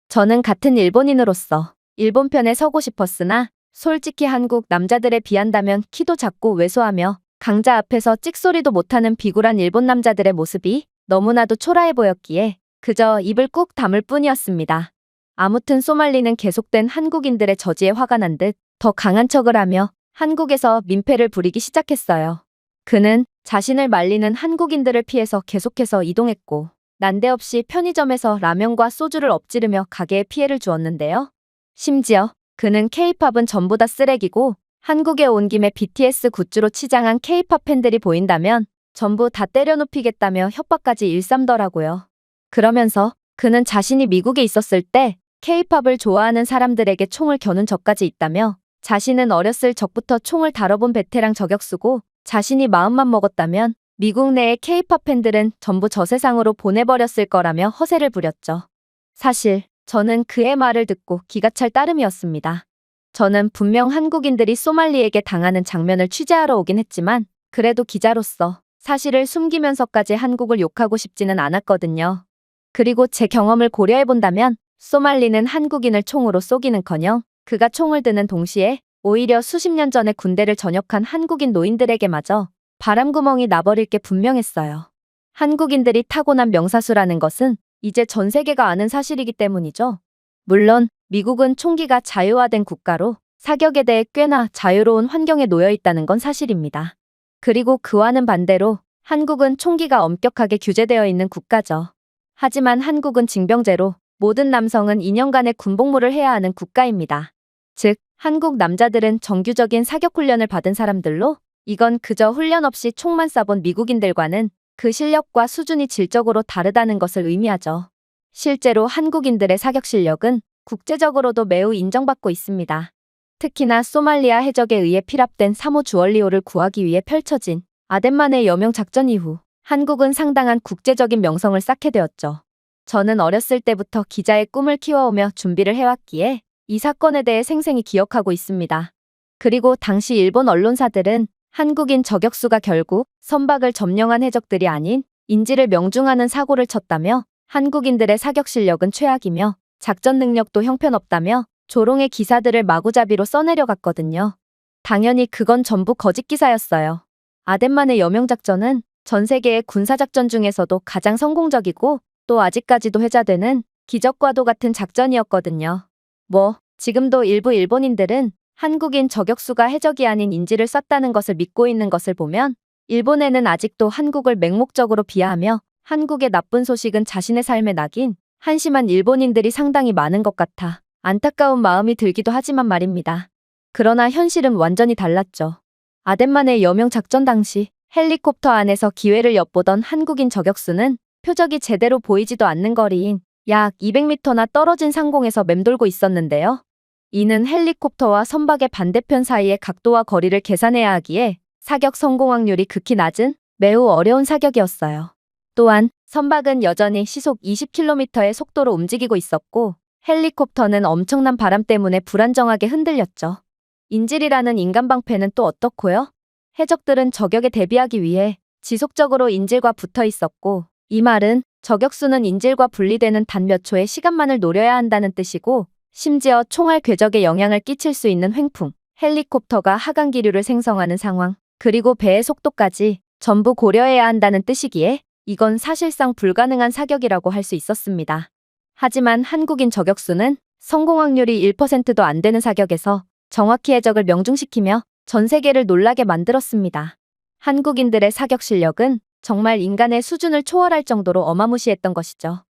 저는 같은 일본인으로서 일본 편에 서고 싶었으나 솔직히 한국 남자들에 비한다면 키도 작고 왜소하며 강자 앞에서 찍소리도 못하는 비굴한 일본 남자들의 모습이 너무나도 초라해 보였기에 그저 입을 꾹 다물 뿐이었습니다. 아무튼 소말리는 계속된 한국인들의 저지에 화가 난 듯 더 강한 척을 하며 한국에서 민폐를 부리기 시작했어요. 그는 자신을 말리는 한국인들을 피해서 계속해서 이동했고, 난데없이 편의점에서 라면과 소주를 엎지르며 가게에 피해를 주었는데요. 심지어 그는 K-팝은 전부 다 쓰레기고 한국에 온 김에 BTS 굿즈로 치장한 K-팝 팬들이 보인다면 전부 다 때려눕히겠다며 협박까지 일삼더라고요. 그러면서 그는 자신이 미국에 있었을 때 K-팝을 좋아하는 사람들에게 총을 겨눈 적까지 있다며 자신은 어렸을 적부터 총을 다뤄본 베테랑 저격수고 자신이 마음만 먹었다면 미국 내의 K-팝 팬들은 전부 저 세상으로 보내버렸을 거라며 허세를 부렸죠. 사실 저는 그의 말을 듣고 기가 찰 따름이었습니다. 저는 분명 한국인들이 소말리에게 당하는 장면을 취재하러 오긴 했지만 그래도 기자로서 사실을 숨기면서까지 한국을 욕하고 싶지는 않았거든요. 그리고 제 경험을 고려해본다면 소말리는 한국인을 총으로 쏘기는커녕 그가 총을 드는 동시에 오히려 수십 년 전에 군대를 전역한 한국인 노인들에게마저 바람구멍이 나버릴 게 분명했어요. 한국인들이 타고난 명사수라는 것은 이제 전 세계가 아는 사실이기 때문이죠. 물론 미국은 총기가 자유화된 국가로 사격에 대해 꽤나 자유로운 환경에 놓여 있다는 건 사실입니다. 그리고 그와는 반대로 한국은 총기가 엄격하게 규제되어 있는 국가죠. 하지만 한국은 징병제로 모든 남성은 2년간의 군복무를 해야 하는 국가입니다. 즉, 한국 남자들은 정규적인 사격 훈련을 받은 사람들로 이건 그저 훈련 없이 총만 쏴본 미국인들과는 그 실력과 수준이 질적으로 다르다는 것을 의미하죠. 실제로 한국인들의 사격 실력은 국제적으로도 매우 인정받고 있습니다. 특히나 소말리아 해적에 의해 피랍된 사모 주얼리오를 구하기 위해 펼쳐진 아덴만의 여명 작전 이후 한국은 상당한 국제적인 명성을 쌓게 되었죠. 저는 어렸을 때부터 기자의 꿈을 키워오며 준비를 해왔기에 이 사건에 대해 생생히 기억하고 있습니다. 그리고 당시 일본 언론사들은 한국인 저격수가 결국 선박을 점령한 해적들이 아닌 인지를 명중하는 사고를 쳤다며 한국인들의 사격 실력은 최악이며 작전 능력도 형편없다며 조롱의 기사들을 마구잡이로 써내려갔거든요. 당연히 그건 전부 거짓 기사였어요. 아덴만의 여명작전은 전 세계의 군사작전 중에서도 가장 성공적이고 또 아직까지도 회자되는 기적과도 같은 작전이었거든요. 지금도 일부 일본인들은 한국인 저격수가 해적이 아닌 인지를 쐈다는 것을 믿고 있는 것을 보면 일본에는 아직도 한국을 맹목적으로 비하하며 한국의 나쁜 소식은 자신의 삶에 낙인 한심한 일본인들이 상당히 많은 것 같아 안타까운 마음이 들기도 하지만 말입니다. 그러나 현실은 완전히 달랐죠. 아덴만의 여명 작전 당시 헬리콥터 안에서 기회를 엿보던 한국인 저격수는 표적이 제대로 보이지도 않는 거리인 약 200m나 떨어진 상공에서 맴돌고 있었는데요. 이는 헬리콥터와 선박의 반대편 사이의 각도와 거리를 계산해야 하기에 사격 성공 확률이 극히 낮은 매우 어려운 사격이었어요. 또한 선박은 여전히 시속 20km의 속도로 움직이고 있었고 헬리콥터는 엄청난 바람 때문에 불안정하게 흔들렸죠. 인질이라는 인간 방패는 또 어떻고요? 해적들은 저격에 대비하기 위해 지속적으로 인질과 붙어 있었고 이 말은 저격수는 인질과 분리되는 단 몇 초의 시간만을 노려야 한다는 뜻이고 심지어 총알 궤적에 영향을 끼칠 수 있는 횡풍, 헬리콥터가 하강 기류를 생성하는 상황, 그리고 배의 속도까지 전부 고려해야 한다는 뜻이기에 이건 사실상 불가능한 사격이라고 할 수 있었습니다. 하지만 한국인 저격수는 성공 확률이 1%도 안 되는 사격에서 정확히 해적을 명중시키며 전 세계를 놀라게 만들었습니다. 한국인들의 사격 실력은 정말 인간의 수준을 초월할 정도로 어마무시했던 것이죠.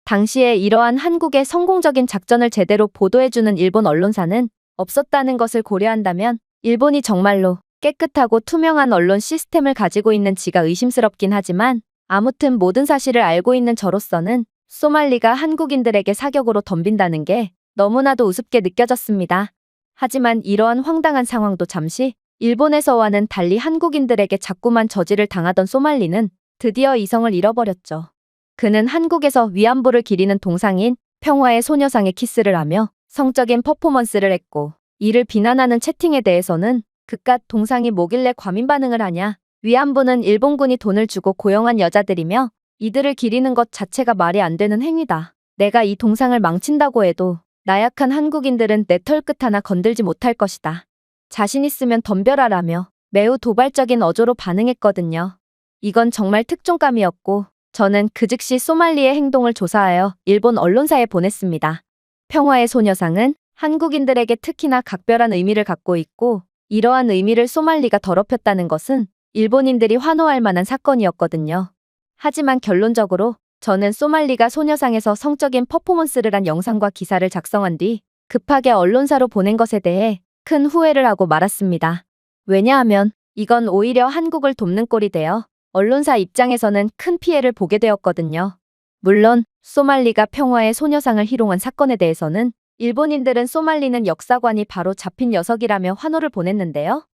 당시에 이러한 한국의 성공적인 작전을 제대로 보도해주는 일본 언론사는 없었다는 것을 고려한다면 일본이 정말로 깨끗하고 투명한 언론 시스템을 가지고 있는지가 의심스럽긴 하지만 아무튼 모든 사실을 알고 있는 저로서는 소말리가 한국인들에게 사격으로 덤빈다는 게 너무나도 우습게 느껴졌습니다. 하지만 이러한 황당한 상황도 잠시 일본에서와는 달리 한국인들에게 자꾸만 저지를 당하던 소말리는 드디어 이성을 잃어버렸죠. 그는 한국에서 위안부를 기리는 동상인 평화의 소녀상에 키스를 하며 성적인 퍼포먼스를 했고 이를 비난하는 채팅에 대해서는 그깟 동상이 뭐길래 과민 반응을 하냐. 위안부는 일본군이 돈을 주고 고용한 여자들이며 이들을 기리는 것 자체가 말이 안 되는 행위다. 내가 이 동상을 망친다고 해도 나약한 한국인들은 내 털끝 하나 건들지 못할 것이다. 자신 있으면 덤벼라라며 매우 도발적인 어조로 반응했거든요. 이건 정말 특종감이었고 저는 그 즉시 소말리의 행동을 조사하여 일본 언론사에 보냈습니다. 평화의 소녀상은 한국인들에게 특히나 각별한 의미를 갖고 있고 이러한 의미를 소말리가 더럽혔다는 것은 일본인들이 환호할 만한 사건이었거든요. 하지만 결론적으로 저는 소말리가 소녀상에서 성적인 퍼포먼스를 한 영상과 기사를 작성한 뒤 급하게 언론사로 보낸 것에 대해 큰 후회를 하고 말았습니다. 왜냐하면 이건 오히려 한국을 돕는 꼴이 되어 언론사 입장에서는 큰 피해를 보게 되었거든요. 물론 소말리가 평화의 소녀상을 희롱한 사건에 대해서는 일본인들은 소말리는 역사관이 바로 잡힌 녀석이라며 환호를 보냈는데요.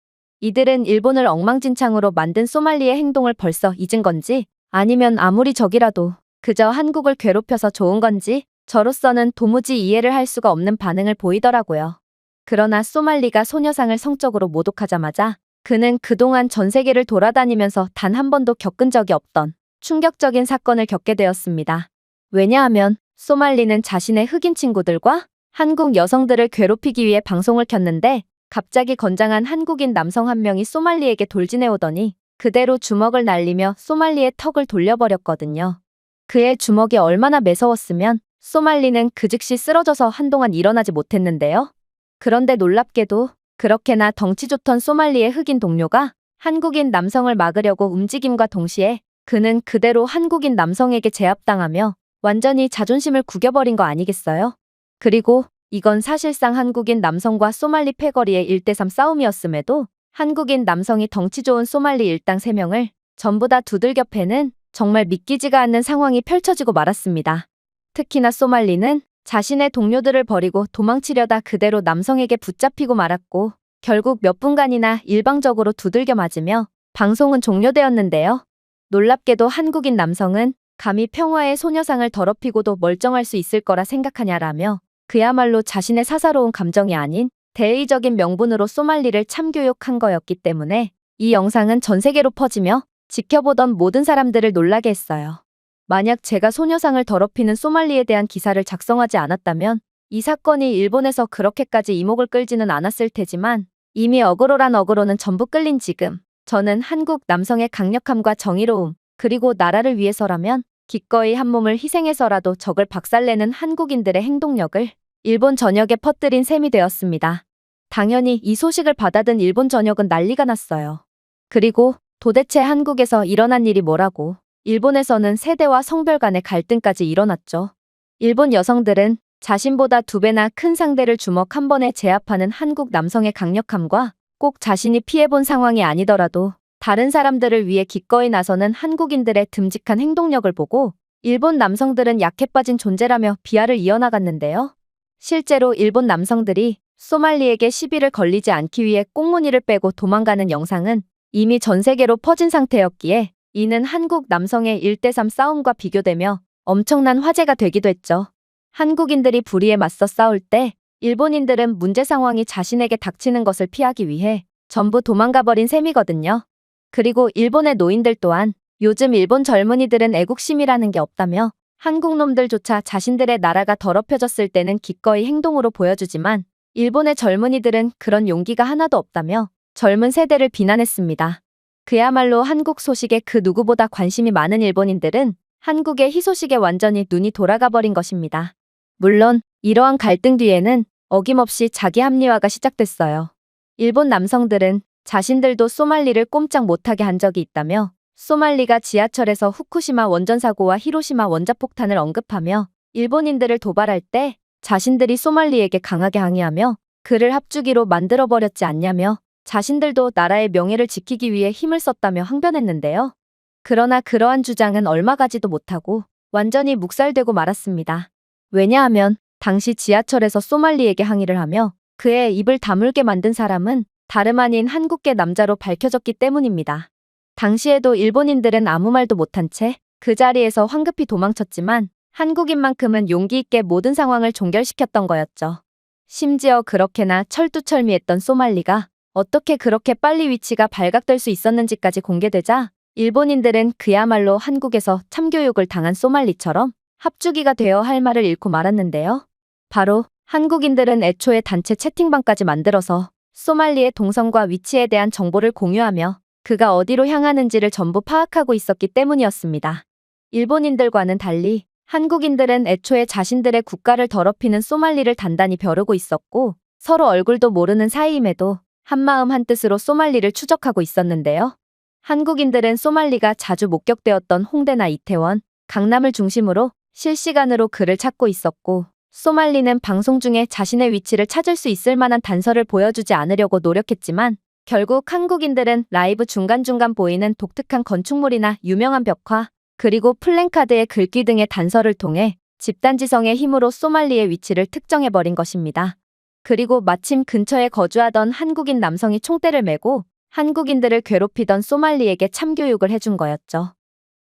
이들은 일본을 엉망진창으로 만든 소말리의 행동을 벌써 잊은 건지 아니면 아무리 적이라도 그저 한국을 괴롭혀서 좋은 건지 저로서는 도무지 이해를 할 수가 없는 반응을 보이더라고요. 그러나 소말리가 소녀상을 성적으로 모독하자마자 그는 그동안 전 세계를 돌아다니면서 단 한 번도 겪은 적이 없던 충격적인 사건을 겪게 되었습니다. 왜냐하면 소말리는 자신의 흑인 친구들과 한국 여성들을 괴롭히기 위해 방송을 켰는데 갑자기 건장한 한국인 남성 한 명이 소말리에게 돌진해 오더니 그대로 주먹을 날리며 소말리의 턱을 돌려버렸거든요. 그의 주먹이 얼마나 매서웠으면 소말리는 그 즉시 쓰러져서 한동안 일어나지 못했는데요. 그런데 놀랍게도 그렇게나 덩치 좋던 소말리의 흑인 동료가 한국인 남성을 막으려고 움직임과 동시에 그는 그대로 한국인 남성에게 제압당하며 완전히 자존심을 구겨버린 거 아니겠어요? 그리고 이건 사실상 한국인 남성과 소말리 패거리의 1대3 싸움이었음에도 한국인 남성이 덩치 좋은 소말리 일당 3명을 전부 다 두들겨 패는 정말 믿기지가 않는 상황이 펼쳐지고 말았습니다. 특히나 소말리는 자신의 동료들을 버리고 도망치려다 그대로 남성에게 붙잡히고 말았고 결국 몇 분간이나 일방적으로 두들겨 맞으며 방송은 종료되었는데요. 놀랍게도 한국인 남성은 감히 평화의 소녀상을 더럽히고도 멀쩡할 수 있을 거라 생각하냐라며 그야말로 자신의 사사로운 감정이 아닌 대의적인 명분으로 소말리를 참교육한 거였기 때문에 이 영상은 전 세계로 퍼지며 지켜보던 모든 사람들을 놀라게 했어요. 만약 제가 소녀상을 더럽히는 소말리에 대한 기사를 작성하지 않았다면 이 사건이 일본에서 그렇게까지 이목을 끌지는 않았을 테지만 이미 어그로란 어그로는 전부 끌린 지금 저는 한국 남성의 강력함과 정의로움 그리고 나라를 위해서라면 기꺼이 한 몸을 희생해서라도 적을 박살내는 한국인들의 행동력을 일본 전역에 퍼뜨린 셈이 되었습니다. 당연히 이 소식을 받아든 일본 전역은 난리가 났어요. 그리고 도대체 한국에서 일어난 일이 뭐라고 일본에서는 세대와 성별 간의 갈등까지 일어났죠. 일본 여성들은 자신보다 2배나 큰 상대를 주먹 한 번에 제압하는 한국 남성의 강력함과 꼭 자신이 피해본 상황이 아니더라도 다른 사람들을 위해 기꺼이 나서는 한국인들의 듬직한 행동력을 보고 일본 남성들은 약해 빠진 존재라며 비하를 이어나갔는데요. 실제로 일본 남성들이 소말리에게 시비를 걸리지 않기 위해 꽁무니를 빼고 도망가는 영상은 이미 전 세계로 퍼진 상태였기에 이는 한국 남성의 1대3 싸움과 비교되며 엄청난 화제가 되기도 했죠. 한국인들이 불의에 맞서 싸울 때 일본인들은 문제 상황이 자신에게 닥치는 것을 피하기 위해 전부 도망가버린 셈이거든요. 그리고 일본의 노인들 또한 요즘 일본 젊은이들은 애국심이라는 게 없다며 한국 놈들조차 자신들의 나라가 더럽혀졌을 때는 기꺼이 행동으로 보여주지만 일본의 젊은이들은 그런 용기가 하나도 없다며 젊은 세대를 비난했습니다. 그야말로 한국 소식에 그 누구보다 관심이 많은 일본인들은 한국의 희소식에 완전히 눈이 돌아가 버린 것입니다. 물론 이러한 갈등 뒤에는 어김없이 자기 합리화가 시작됐어요. 일본 남성들은 자신들도 소말리를 꼼짝 못하게 한 적이 있다며 소말리가 지하철에서 후쿠시마 원전 사고와 히로시마 원자폭탄을 언급하며 일본인들을 도발할 때 자신들이 소말리에게 강하게 항의하며 그를 합주기로 만들어버렸지 않냐며 자신들도 나라의 명예를 지키기 위해 힘을 썼다며 항변했는데요. 그러나 그러한 주장은 얼마 가지도 못하고 완전히 묵살되고 말았습니다. 왜냐하면 당시 지하철에서 소말리에게 항의를 하며 그의 입을 다물게 만든 사람은 다름 아닌 한국계 남자로 밝혀졌기 때문입니다. 당시에도 일본인들은 아무 말도 못한 채 그 자리에서 황급히 도망쳤지만 한국인만큼은 용기 있게 모든 상황을 종결시켰던 거였죠. 심지어 그렇게나 철두철미했던 소말리가 어떻게 그렇게 빨리 위치가 발각될 수 있었는지까지 공개되자 일본인들은 그야말로 한국에서 참교육을 당한 소말리처럼 합주기가 되어 할 말을 잃고 말았는데요. 바로 한국인들은 애초에 단체 채팅방까지 만들어서 소말리의 동선과 위치에 대한 정보를 공유하며 그가 어디로 향하는지를 전부 파악하고 있었기 때문이었습니다. 일본인들과는 달리 한국인들은 애초에 자신들의 국가를 더럽히는 소말리를 단단히 벼르고 있었고 서로 얼굴도 모르는 사이임에도 한마음 한뜻으로 소말리를 추적하고 있었는데요. 한국인들은 소말리가 자주 목격되었던 홍대나 이태원, 강남을 중심으로 실시간으로 그를 찾고 있었고 소말리는 방송 중에 자신의 위치를 찾을 수 있을 만한 단서를 보여주지 않으려고 노력했지만 결국 한국인들은 라이브 중간중간 보이는 독특한 건축물이나 유명한 벽화, 그리고 플랜카드의 글귀 등의 단서를 통해 집단지성의 힘으로 소말리의 위치를 특정해버린 것입니다. 그리고 마침 근처에 거주하던 한국인 남성이 총대를 메고 한국인들을 괴롭히던 소말리에게 참교육을 해준 거였죠.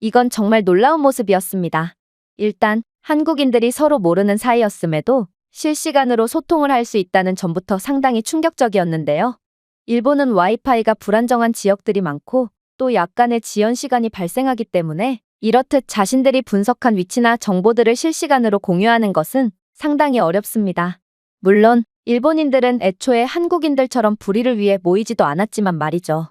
이건 정말 놀라운 모습이었습니다. 일단 한국인들이 서로 모르는 사이였음에도 실시간으로 소통을 할 수 있다는 점부터 상당히 충격적이었는데요. 일본은 와이파이가 불안정한 지역들이 많고 또 약간의 지연 시간이 발생하기 때문에 이렇듯 자신들이 분석한 위치나 정보들을 실시간으로 공유하는 것은 상당히 어렵습니다. 물론 일본인들은 애초에 한국인들처럼 불의를 위해 모이지도 않았지만 말이죠.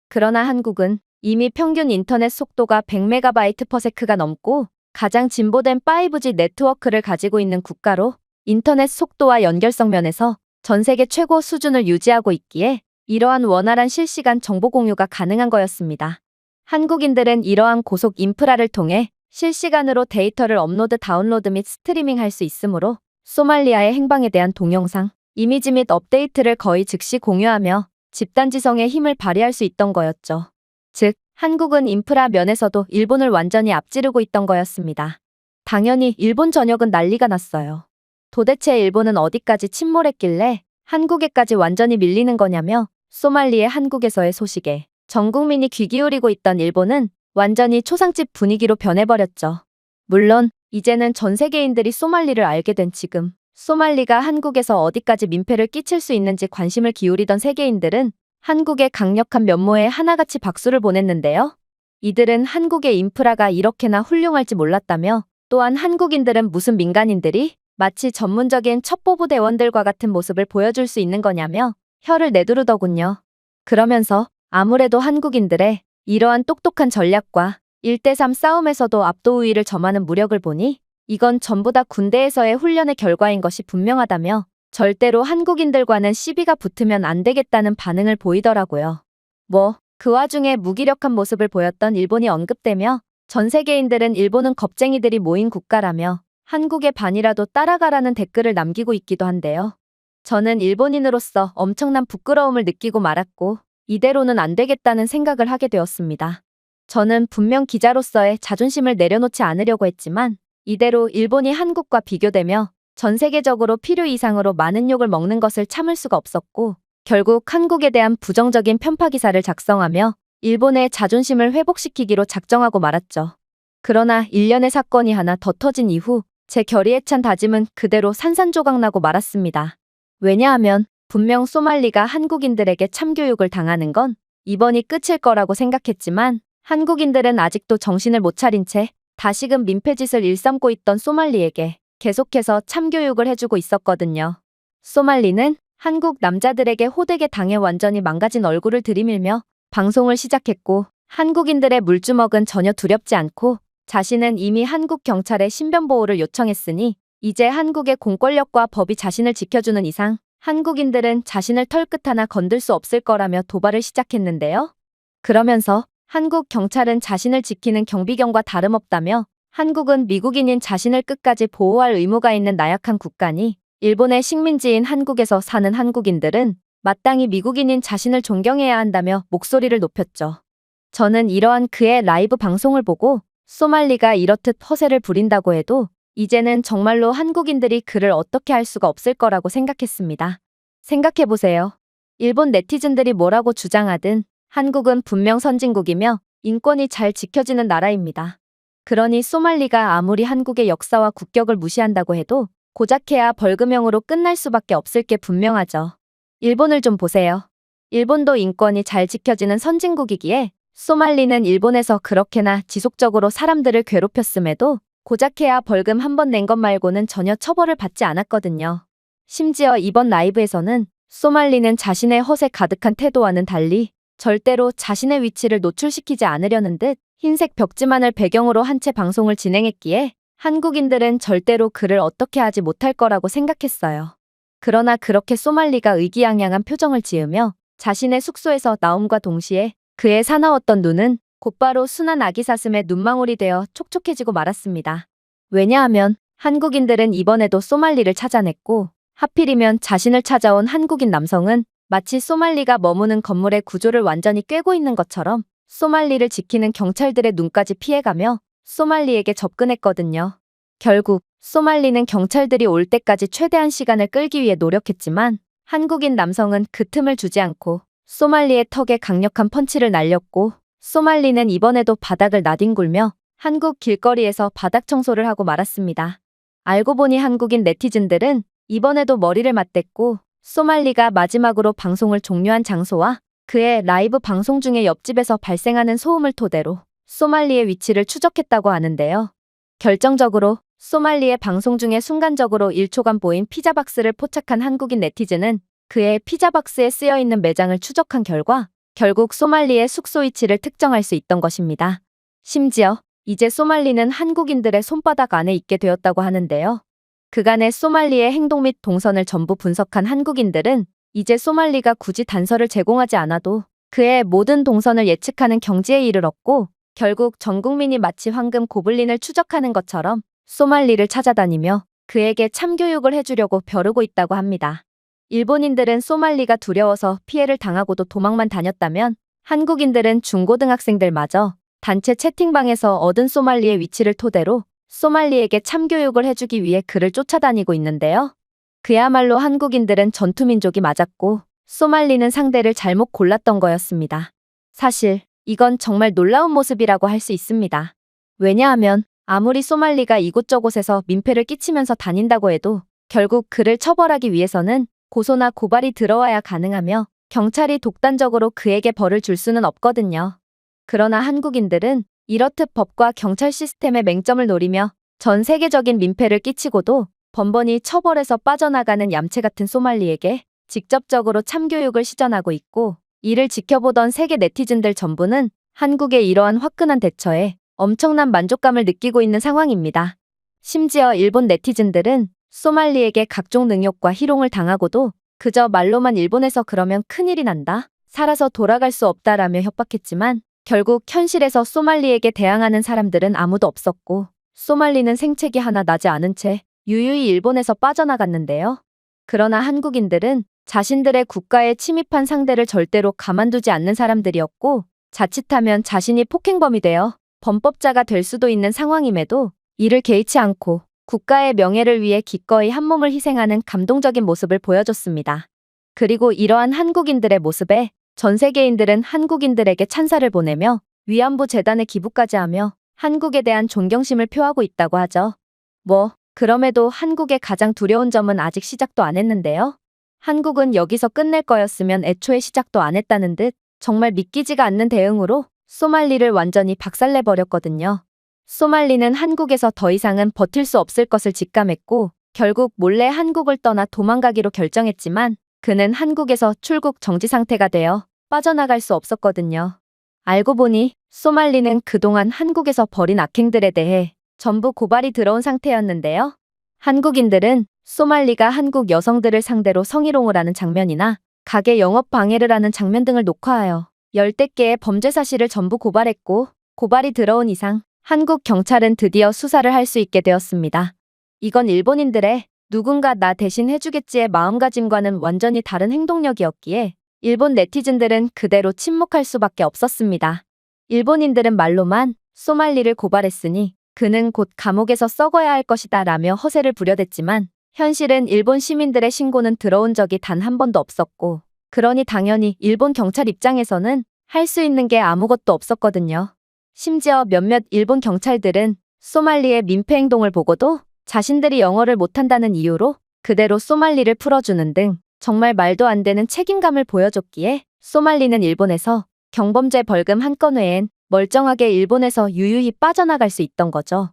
그러나 한국은 이미 평균 인터넷 속도가 100MB/s가 넘고 가장 진보된 5G 네트워크를 가지고 있는 국가로 인터넷 속도와 연결성 면에서 전 세계 최고 수준을 유지하고 있기에 이러한 원활한 실시간 정보 공유가 가능한 거였습니다. 한국인들은 이러한 고속 인프라를 통해 실시간으로 데이터를 업로드, 다운로드 및 스트리밍할 수 있으므로 소말리아의 행방에 대한 동영상, 이미지 및 업데이트를 거의 즉시 공유하며 집단지성의 힘을 발휘할 수 있던 거였죠. 즉, 한국은 인프라 면에서도 일본을 완전히 앞지르고 있던 거였습니다. 당연히 일본 전역은 난리가 났어요. 도대체 일본은 어디까지 침몰했길래 한국에까지 완전히 밀리는 거냐며 소말리의 한국에서의 소식에 전 국민이 귀 기울이고 있던 일본은 완전히 초상집 분위기로 변해버렸죠. 물론 이제는 전 세계인들이 소말리를 알게 된 지금 소말리가 한국에서 어디까지 민폐를 끼칠 수 있는지 관심을 기울이던 세계인들은 한국의 강력한 면모에 하나같이 박수를 보냈는데요. 이들은 한국의 인프라가 이렇게나 훌륭할지 몰랐다며 또한 한국인들은 무슨 민간인들이 마치 전문적인 첩보부 대원들과 같은 모습을 보여줄 수 있는 거냐며 혀를 내두르더군요. 그러면서 아무래도 한국인들의 이러한 똑똑한 전략과 1대3 싸움에서도 압도우위를 점하는 무력을 보니 이건 전부 다 군대에서의 훈련의 결과인 것이 분명하다며 절대로 한국인들과는 시비가 붙으면 안 되겠다는 반응을 보이더라고요. 그 와중에 무기력한 모습을 보였던 일본이 언급되며 전 세계인들은 일본은 겁쟁이들이 모인 국가라며 한국의 반이라도 따라가라는 댓글을 남기고 있기도 한데요. 저는 일본인으로서 엄청난 부끄러움을 느끼고 말았고 이대로는 안 되겠다는 생각을 하게 되었습니다. 저는 분명 기자로서의 자존심을 내려놓지 않으려고 했지만 이대로 일본이 한국과 비교되며 전 세계적으로 필요 이상으로 많은 욕을 먹는 것을 참을 수가 없었고 결국 한국에 대한 부정적인 편파 기사를 작성하며 일본의 자존심을 회복시키기로 작정하고 말았죠. 그러나 일련의 사건이 하나 더 터진 이후 제 결의에 찬 다짐은 그대로 산산조각나고 말았습니다. 왜냐하면 분명 소말리가 한국인들에게 참교육을 당하는 건 이번이 끝일 거라고 생각했지만 한국인들은 아직도 정신을 못 차린 채 다시금 민폐짓을 일삼고 있던 소말리에게 계속해서 참교육을 해주고 있었거든요. 소말리는 한국 남자들에게 호되게 당해 완전히 망가진 얼굴을 들이밀며 방송을 시작했고 한국인들의 물주먹은 전혀 두렵지 않고 자신은 이미 한국 경찰에 신변보호를 요청했으니 이제 한국의 공권력과 법이 자신을 지켜주는 이상 한국인들은 자신을 털끝 하나 건들 수 없을 거라며 도발을 시작했는데요. 그러면서 한국 경찰은 자신을 지키는 경비견과 다름없다며 한국은 미국인인 자신을 끝까지 보호할 의무가 있는 나약한 국가니 일본의 식민지인 한국에서 사는 한국인들은 마땅히 미국인인 자신을 존경해야 한다며 목소리를 높였죠. 저는 이러한 그의 라이브 방송을 보고 소말리가 이렇듯 허세를 부린다고 해도 이제는 정말로 한국인들이 그를 어떻게 할 수가 없을 거라고 생각했습니다. 생각해보세요. 일본 네티즌들이 뭐라고 주장하든 한국은 분명 선진국이며 인권이 잘 지켜지는 나라입니다. 그러니 소말리가 아무리 한국의 역사와 국격을 무시한다고 해도 고작해야 벌금형으로 끝날 수밖에 없을 게 분명하죠. 일본을 좀 보세요. 일본도 인권이 잘 지켜지는 선진국이기에 소말리는 일본에서 그렇게나 지속적으로 사람들을 괴롭혔음에도 고작해야 벌금 한 번 낸 것 말고는 전혀 처벌을 받지 않았거든요. 심지어 이번 라이브에서는 소말리는 자신의 허세 가득한 태도와는 달리 절대로 자신의 위치를 노출시키지 않으려는 듯 흰색 벽지만을 배경으로 한 채 방송을 진행했기에 한국인들은 절대로 그를 어떻게 하지 못할 거라고 생각했어요. 그러나 그렇게 소말리가 의기양양한 표정을 지으며 자신의 숙소에서 나옴과 동시에 그의 사나웠던 눈은 곧바로 순한 아기 사슴의 눈망울이 되어 촉촉해지고 말았습니다. 왜냐하면 한국인들은 이번에도 소말리를 찾아냈고, 하필이면 자신을 찾아온 한국인 남성은 마치 소말리가 머무는 건물의 구조를 완전히 꿰고 있는 것처럼 소말리를 지키는 경찰들의 눈까지 피해가며 소말리에게 접근했거든요. 결국 소말리는 경찰들이 올 때까지 최대한 시간을 끌기 위해 노력했지만 한국인 남성은 그 틈을 주지 않고 소말리의 턱에 강력한 펀치를 날렸고, 소말리는 이번에도 바닥을 나뒹굴며 한국 길거리에서 바닥 청소를 하고 말았습니다. 알고 보니 한국인 네티즌들은 이번에도 머리를 맞댔고, 소말리가 마지막으로 방송을 종료한 장소와 그의 라이브 방송 중에 옆집에서 발생하는 소음을 토대로 소말리의 위치를 추적했다고 하는데요. 결정적으로 소말리의 방송 중에 순간적으로 1초간 보인 피자박스를 포착한 한국인 네티즌은 그의 피자박스에 쓰여있는 매장을 추적한 결과 결국 소말리의 숙소 위치를 특정할 수 있던 것입니다. 심지어 이제 소말리는 한국인들의 손바닥 안에 있게 되었다고 하는데요. 그간의 소말리의 행동 및 동선을 전부 분석한 한국인들은 이제 소말리가 굳이 단서를 제공하지 않아도 그의 모든 동선을 예측하는 경지에 이르렀고, 결국 전 국민이 마치 황금 고블린을 추적하는 것처럼 소말리를 찾아다니며 그에게 참교육을 해주려고 벼르고 있다고 합니다. 일본인들은 소말리가 두려워서 피해를 당하고도 도망만 다녔다면 한국인들은 중고등학생들마저 단체 채팅방에서 얻은 소말리의 위치를 토대로 소말리에게 참교육을 해주기 위해 그를 쫓아다니고 있는데요. 그야말로 한국인들은 전투민족이 맞았고 소말리는 상대를 잘못 골랐던 거였습니다. 사실 이건 정말 놀라운 모습이라고 할 수 있습니다. 왜냐하면 아무리 소말리가 이곳저곳에서 민폐를 끼치면서 다닌다고 해도 결국 그를 처벌하기 위해서는 고소나 고발이 들어와야 가능하며 경찰이 독단적으로 그에게 벌을 줄 수는 없거든요. 그러나 한국인들은 이렇듯 법과 경찰 시스템의 맹점을 노리며 전 세계적인 민폐를 끼치고도 번번이 처벌에서 빠져나가는 얌체 같은 소말리에게 직접적으로 참교육을 시전하고 있고, 이를 지켜보던 세계 네티즌들 전부는 한국의 이러한 화끈한 대처에 엄청난 만족감을 느끼고 있는 상황입니다. 심지어 일본 네티즌들은 소말리에게 각종 능욕과 희롱을 당하고도 그저 말로만 일본에서 그러면 큰일이 난다, 살아서 돌아갈 수 없다라며 협박했지만 결국 현실에서 소말리에게 대항하는 사람들은 아무도 없었고, 소말리는 생채기 하나 나지 않은 채 유유히 일본에서 빠져나갔는데요. 그러나 한국인들은 자신들의 국가에 침입한 상대를 절대로 가만두지 않는 사람들이었고, 자칫하면 자신이 폭행범이 되어 범법자가 될 수도 있는 상황임에도 이를 개의치 않고 국가의 명예를 위해 기꺼이 한 몸을 희생하는 감동적인 모습을 보여줬습니다. 그리고 이러한 한국인들의 모습에 전 세계인들은 한국인들에게 찬사를 보내며 위안부 재단에 기부까지 하며 한국에 대한 존경심을 표하고 있다고 하죠. 그럼에도 한국의 가장 두려운 점은 아직 시작도 안 했는데요. 한국은 여기서 끝낼 거였으면 애초에 시작도 안 했다는 듯 정말 믿기지가 않는 대응으로 소말리를 완전히 박살내버렸거든요. 소말리는 한국에서 더 이상은 버틸 수 없을 것을 직감했고 결국 몰래 한국을 떠나 도망가기로 결정했지만 그는 한국에서 출국 정지 상태가 되어 빠져나갈 수 없었거든요. 알고 보니 소말리는 그동안 한국에서 벌인 악행들에 대해 전부 고발이 들어온 상태였는데요. 한국인들은 소말리가 한국 여성들을 상대로 성희롱을 하는 장면이나 가게 영업 방해를 하는 장면 등을 녹화하여 열댓 개의 범죄 사실을 전부 고발했고, 고발이 들어온 이상 한국 경찰은 드디어 수사를 할 수 있게 되었습니다. 이건 일본인들의 누군가 나 대신 해주겠지의 마음가짐과는 완전히 다른 행동력이었기에 일본 네티즌들은 그대로 침묵할 수밖에 없었습니다. 일본인들은 말로만 소말리를 고발했으니 그는 곧 감옥에서 썩어야 할 것이다 라며 허세를 부려댔지만 현실은 일본 시민들의 신고는 들어온 적이 단 한 번도 없었고, 그러니 당연히 일본 경찰 입장에서는 할 수 있는 게 아무것도 없었거든요. 심지어 몇몇 일본 경찰들은 소말리의 민폐 행동을 보고도 자신들이 영어를 못한다는 이유로 그대로 소말리를 풀어주는 등 정말 말도 안 되는 책임감을 보여줬기에 소말리는 일본에서 경범죄 벌금 한 건 외엔 멀쩡하게 일본에서 유유히 빠져나갈 수 있던 거죠.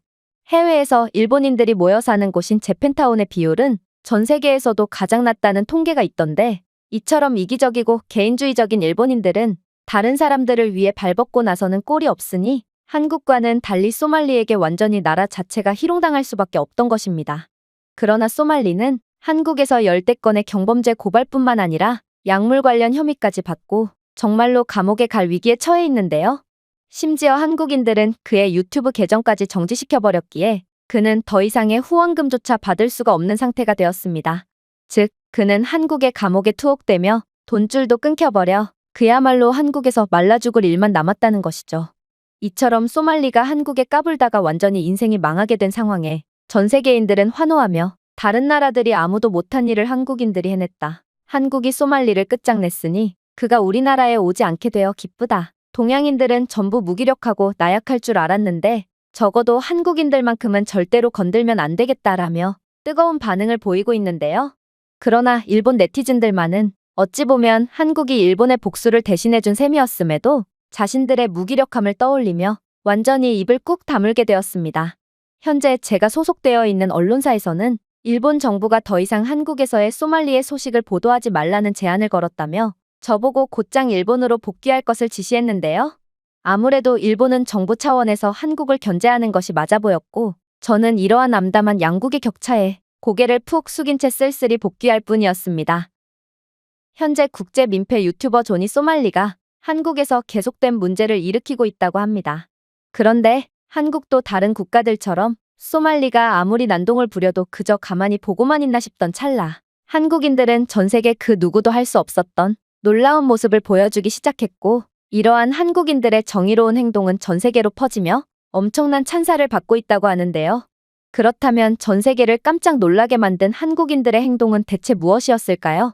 해외에서 일본인들이 모여 사는 곳인 재팬타운의 비율은 전 세계에서도 가장 낮다는 통계가 있던데, 이처럼 이기적이고 개인주의적인 일본인들은 다른 사람들을 위해 발벗고 나서는 꼴이 없으니 한국과는 달리 소말리에게 완전히 나라 자체가 희롱당할 수밖에 없던 것입니다. 그러나 소말리는 한국에서 열댓 건의 경범죄 고발뿐만 아니라 약물 관련 혐의까지 받고 정말로 감옥에 갈 위기에 처해 있는데요. 심지어 한국인들은 그의 유튜브 계정까지 정지시켜버렸기에 그는 더 이상의 후원금조차 받을 수가 없는 상태가 되었습니다. 즉, 그는 한국의 감옥에 투옥되며 돈줄도 끊겨버려 그야말로 한국에서 말라 죽을 일만 남았다는 것이죠. 이처럼 소말리가 한국에 까불다가 완전히 인생이 망하게 된 상황에 전 세계인들은 환호하며 다른 나라들이 아무도 못한 일을 한국인들이 해냈다. 한국이 소말리를 끝장냈으니 그가 우리나라에 오지 않게 되어 기쁘다. 동양인들은 전부 무기력하고 나약할 줄 알았는데 적어도 한국인들만큼은 절대로 건들면 안 되겠다라며 뜨거운 반응을 보이고 있는데요. 그러나 일본 네티즌들만은 어찌 보면 한국이 일본의 복수를 대신해준 셈이었음에도 자신들의 무기력함을 떠올리며 완전히 입을 꾹 다물게 되었습니다. 현재 제가 소속되어 있는 언론사에서는 일본 정부가 더 이상 한국에서의 소말리의 소식을 보도하지 말라는 제안을 걸었다며 저보고 곧장 일본으로 복귀할 것을 지시했는데요. 아무래도 일본은 정부 차원에서 한국을 견제하는 것이 맞아 보였고 저는 이러한 암담한 양국의 격차에 고개를 푹 숙인 채 쓸쓸히 복귀할 뿐이었습니다. 현재 국제 민폐 유튜버 조니 소말리가 한국에서 계속된 문제를 일으키고 있다고 합니다. 그런데 한국도 다른 국가들처럼 소말리가 아무리 난동을 부려도 그저 가만히 보고만 있나 싶던 찰나 한국인들은 전 세계 그 누구도 할 수 없었던 놀라운 모습을 보여주기 시작했고 이러한 한국인들의 정의로운 행동은 전 세계로 퍼지며 엄청난 찬사를 받고 있다고 하는데요. 그렇다면 전 세계를 깜짝 놀라게 만든 한국인들의 행동은 대체 무엇이었을까요?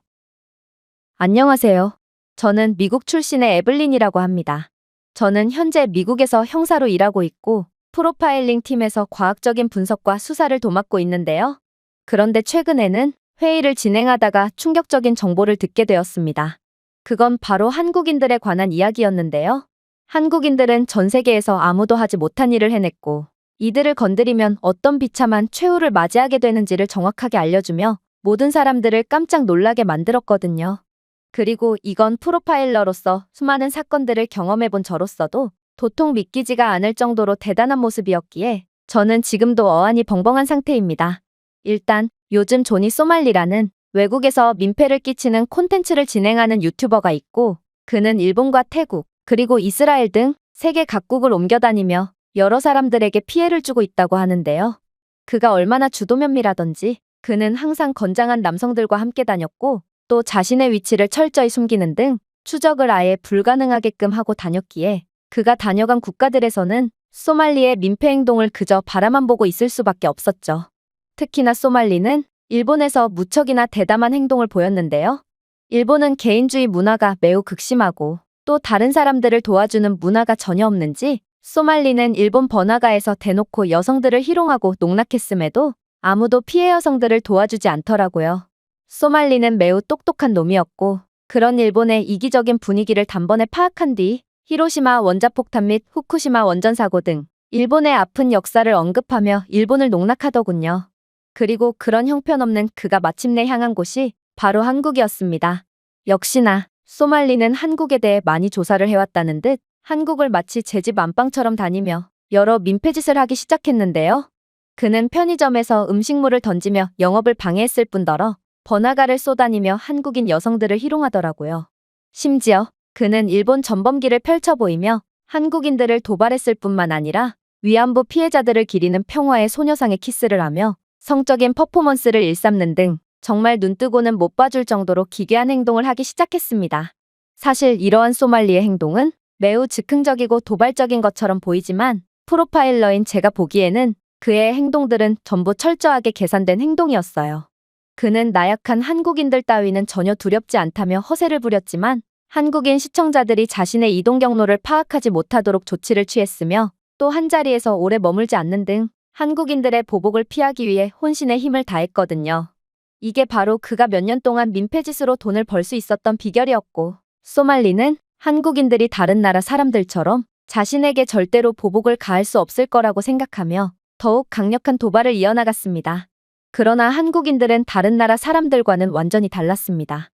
안녕하세요. 저는 미국 출신의 에블린이라고 합니다. 저는 현재 미국에서 형사로 일하고 있고 프로파일링 팀에서 과학적인 분석과 수사를 도맡고 있는데요. 그런데 최근에는 회의를 진행하다가 충격적인 정보를 듣게 되었습니다. 그건 바로 한국인들에 관한 이야기였는데요. 한국인들은 전 세계에서 아무도 하지 못한 일을 해냈고 이들을 건드리면 어떤 비참한 최후를 맞이하게 되는지를 정확하게 알려주며 모든 사람들을 깜짝 놀라게 만들었거든요. 그리고 이건 프로파일러로서 수많은 사건들을 경험해본 저로서도 도통 믿기지가 않을 정도로 대단한 모습이었기에 저는 지금도 어안이 벙벙한 상태입니다. 일단 요즘 조니 소말리라는 외국에서 민폐를 끼치는 콘텐츠를 진행하는 유튜버가 있고 그는 일본과 태국 그리고 이스라엘 등 세계 각국을 옮겨다니며 여러 사람들에게 피해를 주고 있다고 하는데요. 그가 얼마나 주도면밀하던지 그는 항상 건장한 남성들과 함께 다녔고 또 자신의 위치를 철저히 숨기는 등 추적을 아예 불가능하게끔 하고 다녔기에 그가 다녀간 국가들에서는 소말리의 민폐 행동을 그저 바라만 보고 있을 수밖에 없었죠. 특히나 소말리는 일본에서 무척이나 대담한 행동을 보였는데요. 일본은 개인주의 문화가 매우 극심하고 또 다른 사람들을 도와주는 문화가 전혀 없는지 소말리는 일본 번화가에서 대놓고 여성들을 희롱하고 농락했음에도 아무도 피해 여성들을 도와주지 않더라고요. 소말리는 매우 똑똑한 놈이었고 그런 일본의 이기적인 분위기를 단번에 파악한 뒤 히로시마 원자폭탄 및 후쿠시마 원전사고 등 일본의 아픈 역사를 언급하며 일본을 농락하더군요. 그리고 그런 형편없는 그가 마침내 향한 곳이 바로 한국이었습니다. 역시나 소말리는 한국에 대해 많이 조사를 해왔다는 듯 한국을 마치 제 집 안방처럼 다니며 여러 민폐짓을 하기 시작했는데요. 그는 편의점에서 음식물을 던지며 영업을 방해했을 뿐더러 번화가를 쏘다니며 한국인 여성들을 희롱하더라고요. 심지어 그는 일본 전범기를 펼쳐 보이며 한국인들을 도발했을 뿐만 아니라 위안부 피해자들을 기리는 평화의 소녀상에 키스를 하며 성적인 퍼포먼스를 일삼는 등 정말 눈뜨고는 못 봐줄 정도로 기괴한 행동을 하기 시작했습니다. 사실 이러한 소말리의 행동은 매우 즉흥적이고 도발적인 것처럼 보이지만 프로파일러인 제가 보기에는 그의 행동들은 전부 철저하게 계산된 행동이었어요. 그는 나약한 한국인들 따위는 전혀 두렵지 않다며 허세를 부렸지만 한국인 시청자들이 자신의 이동 경로를 파악하지 못하도록 조치를 취했으며 또 한자리에서 오래 머물지 않는 등 한국인들의 보복을 피하기 위해 혼신의 힘을 다했거든요. 이게 바로 그가 몇 년 동안 민폐짓으로 돈을 벌 수 있었던 비결이었고 소말리는 한국인들이 다른 나라 사람들처럼 자신에게 절대로 보복을 가할 수 없을 거라고 생각하며 더욱 강력한 도발을 이어나갔습니다. 그러나 한국인들은 다른 나라 사람들과는 완전히 달랐습니다.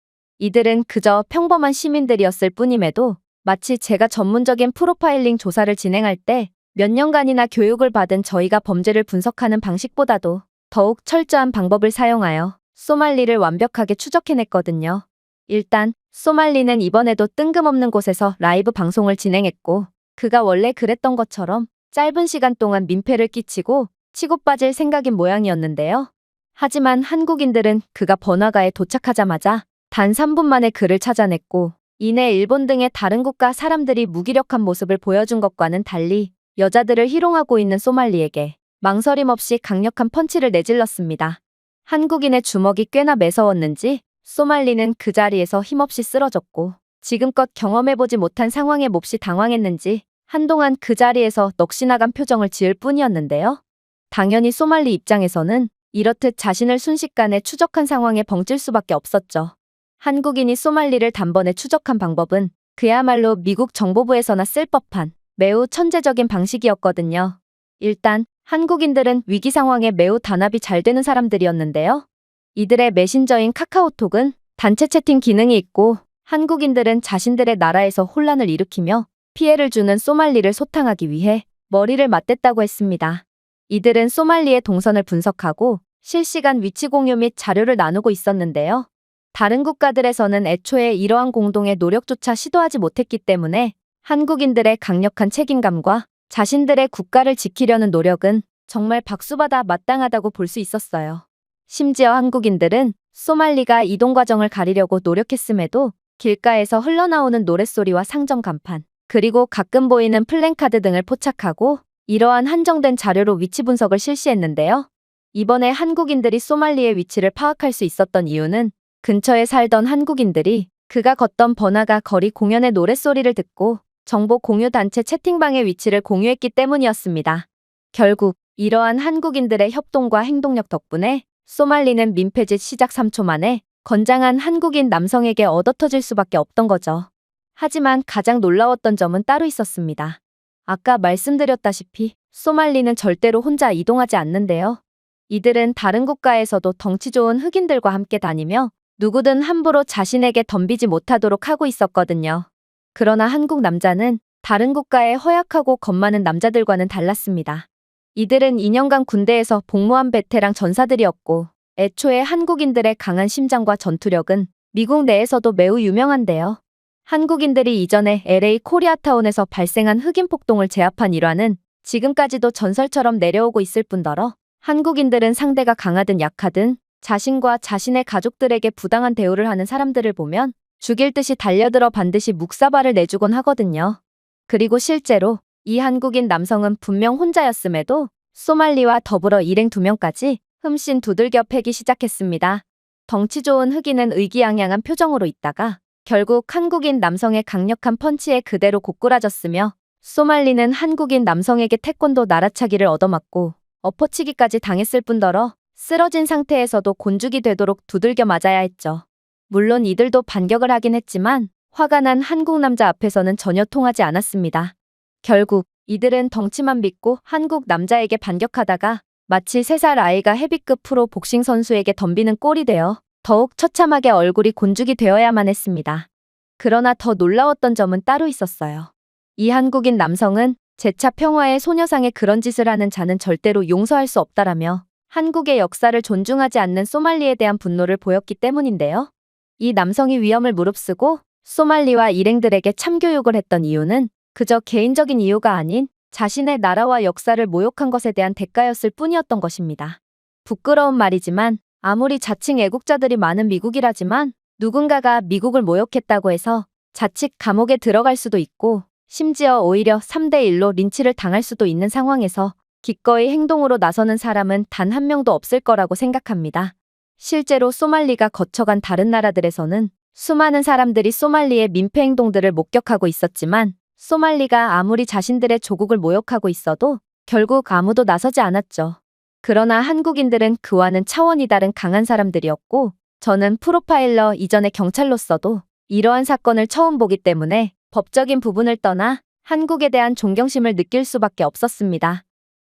이들은 그저 평범한 시민들이었을 뿐임에도 마치 제가 전문적인 프로파일링 조사를 진행할 때 몇 년간이나 교육을 받은 저희가 범죄를 분석하는 방식보다도 더욱 철저한 방법을 사용하여 소말리를 완벽하게 추적해냈거든요. 일단 소말리는 이번에도 뜬금없는 곳에서 라이브 방송을 진행했고 그가 원래 그랬던 것처럼 짧은 시간 동안 민폐를 끼치고 치고 빠질 생각인 모양이었는데요. 하지만 한국인들은 그가 번화가에 도착하자마자 단 3분 만에 그를 찾아냈고 이내 일본 등의 다른 국가 사람들이 무기력한 모습을 보여준 것과는 달리 여자들을 희롱하고 있는 소말리에게 망설임 없이 강력한 펀치를 내질렀습니다. 한국인의 주먹이 꽤나 매서웠는지 소말리는 그 자리에서 힘없이 쓰러졌고 지금껏 경험해보지 못한 상황에 몹시 당황했는지 한동안 그 자리에서 넋이 나간 표정을 지을 뿐이었는데요. 당연히 소말리 입장에서는 이렇듯 자신을 순식간에 추적한 상황에 벙찔 수밖에 없었죠. 한국인이 소말리를 단번에 추적한 방법은 그야말로 미국 정보부에서나 쓸 법한 매우 천재적인 방식이었거든요. 일단 한국인들은 위기 상황에 매우 단합이 잘 되는 사람들이었는데요. 이들의 메신저인 카카오톡은 단체 채팅 기능이 있고 한국인들은 자신들의 나라에서 혼란을 일으키며 피해를 주는 소말리를 소탕하기 위해 머리를 맞댔다고 했습니다. 이들은 소말리의 동선을 분석하고 실시간 위치 공유 및 자료를 나누고 있었는데요. 다른 국가들에서는 애초에 이러한 공동의 노력조차 시도하지 못했기 때문에 한국인들의 강력한 책임감과 자신들의 국가를 지키려는 노력은 정말 박수받아 마땅하다고 볼 수 있었어요. 심지어 한국인들은 소말리가 이동 과정을 가리려고 노력했음에도 길가에서 흘러나오는 노랫소리와 상점 간판, 그리고 가끔 보이는 플랜카드 등을 포착하고 이러한 한정된 자료로 위치 분석을 실시했는데요. 이번에 한국인들이 소말리의 위치를 파악할 수 있었던 이유는 근처에 살던 한국인들이 그가 걷던 번화가 거리 공연의 노랫소리를 듣고 정보 공유 단체 채팅방의 위치를 공유했기 때문이었습니다. 결국 이러한 한국인들의 협동과 행동력 덕분에 소말리는 민폐짓 시작 3초 만에 건장한 한국인 남성에게 얻어터질 수밖에 없던 거죠. 하지만 가장 놀라웠던 점은 따로 있었습니다. 아까 말씀드렸다시피 소말리는 절대로 혼자 이동하지 않는데요. 이들은 다른 국가에서도 덩치 좋은 흑인들과 함께 다니며 누구든 함부로 자신에게 덤비지 못하도록 하고 있었거든요. 그러나 한국 남자는 다른 국가의 허약하고 겁 많은 남자들과는 달랐습니다. 이들은 2년간 군대에서 복무한 베테랑 전사들이었고 애초에 한국인들의 강한 심장과 전투력은 미국 내에서도 매우 유명한데요. 한국인들이 이전에 LA 코리아타운에서 발생한 흑인 폭동을 제압한 일화는 지금까지도 전설처럼 내려오고 있을 뿐더러 한국인들은 상대가 강하든 약하든 자신과 자신의 가족들에게 부당한 대우를 하는 사람들을 보면 죽일 듯이 달려들어 반드시 묵사발을 내주곤 하거든요. 그리고 실제로 이 한국인 남성은 분명 혼자였음에도 소말리와 더불어 일행 2명까지 흠씬 두들겨 패기 시작했습니다. 덩치 좋은 흑인은 의기양양한 표정으로 있다가 결국 한국인 남성의 강력한 펀치에 그대로 고꾸라졌으며 소말리는 한국인 남성에게 태권도 날아차기를 얻어맞고 엎어치기까지 당했을 뿐더러 쓰러진 상태에서도 곤죽이 되도록 두들겨 맞아야 했죠. 물론 이들도 반격을 하긴 했지만 화가 난 한국 남자 앞에서는 전혀 통하지 않았습니다. 결국 이들은 덩치만 믿고 한국 남자에게 반격하다가 마치 3살 아이가 헤비급 프로 복싱 선수에게 덤비는 꼴이 되어 더욱 처참하게 얼굴이 곤죽이 되어야만 했습니다. 그러나 더 놀라웠던 점은 따로 있었어요. 이 한국인 남성은 재차 평화의 소녀상에 그런 짓을 하는 자는 절대로 용서할 수 없다라며 한국의 역사를 존중하지 않는 소말리에 대한 분노를 보였기 때문인데요. 이 남성이 위험을 무릅쓰고 소말리와 일행들에게 참교육을 했던 이유는 그저 개인적인 이유가 아닌 자신의 나라와 역사를 모욕한 것에 대한 대가였을 뿐이었던 것입니다. 부끄러운 말이지만 아무리 자칭 애국자들이 많은 미국이라지만 누군가가 미국을 모욕했다고 해서 자칫 감옥에 들어갈 수도 있고 심지어 오히려 3대1로 린치를 당할 수도 있는 상황에서 기꺼이 행동으로 나서는 사람은 단 한 명도 없을 거라고 생각합니다. 실제로 소말리가 거쳐간 다른 나라들에서는 수많은 사람들이 소말리의 민폐 행동들을 목격하고 있었지만 소말리가 아무리 자신들의 조국을 모욕하고 있어도 결국 아무도 나서지 않았죠. 그러나 한국인들은 그와는 차원이 다른 강한 사람들이었고 저는 프로파일러 이전의 경찰로서도 이러한 사건을 처음 보기 때문에 법적인 부분을 떠나 한국에 대한 존경심을 느낄 수밖에 없었습니다.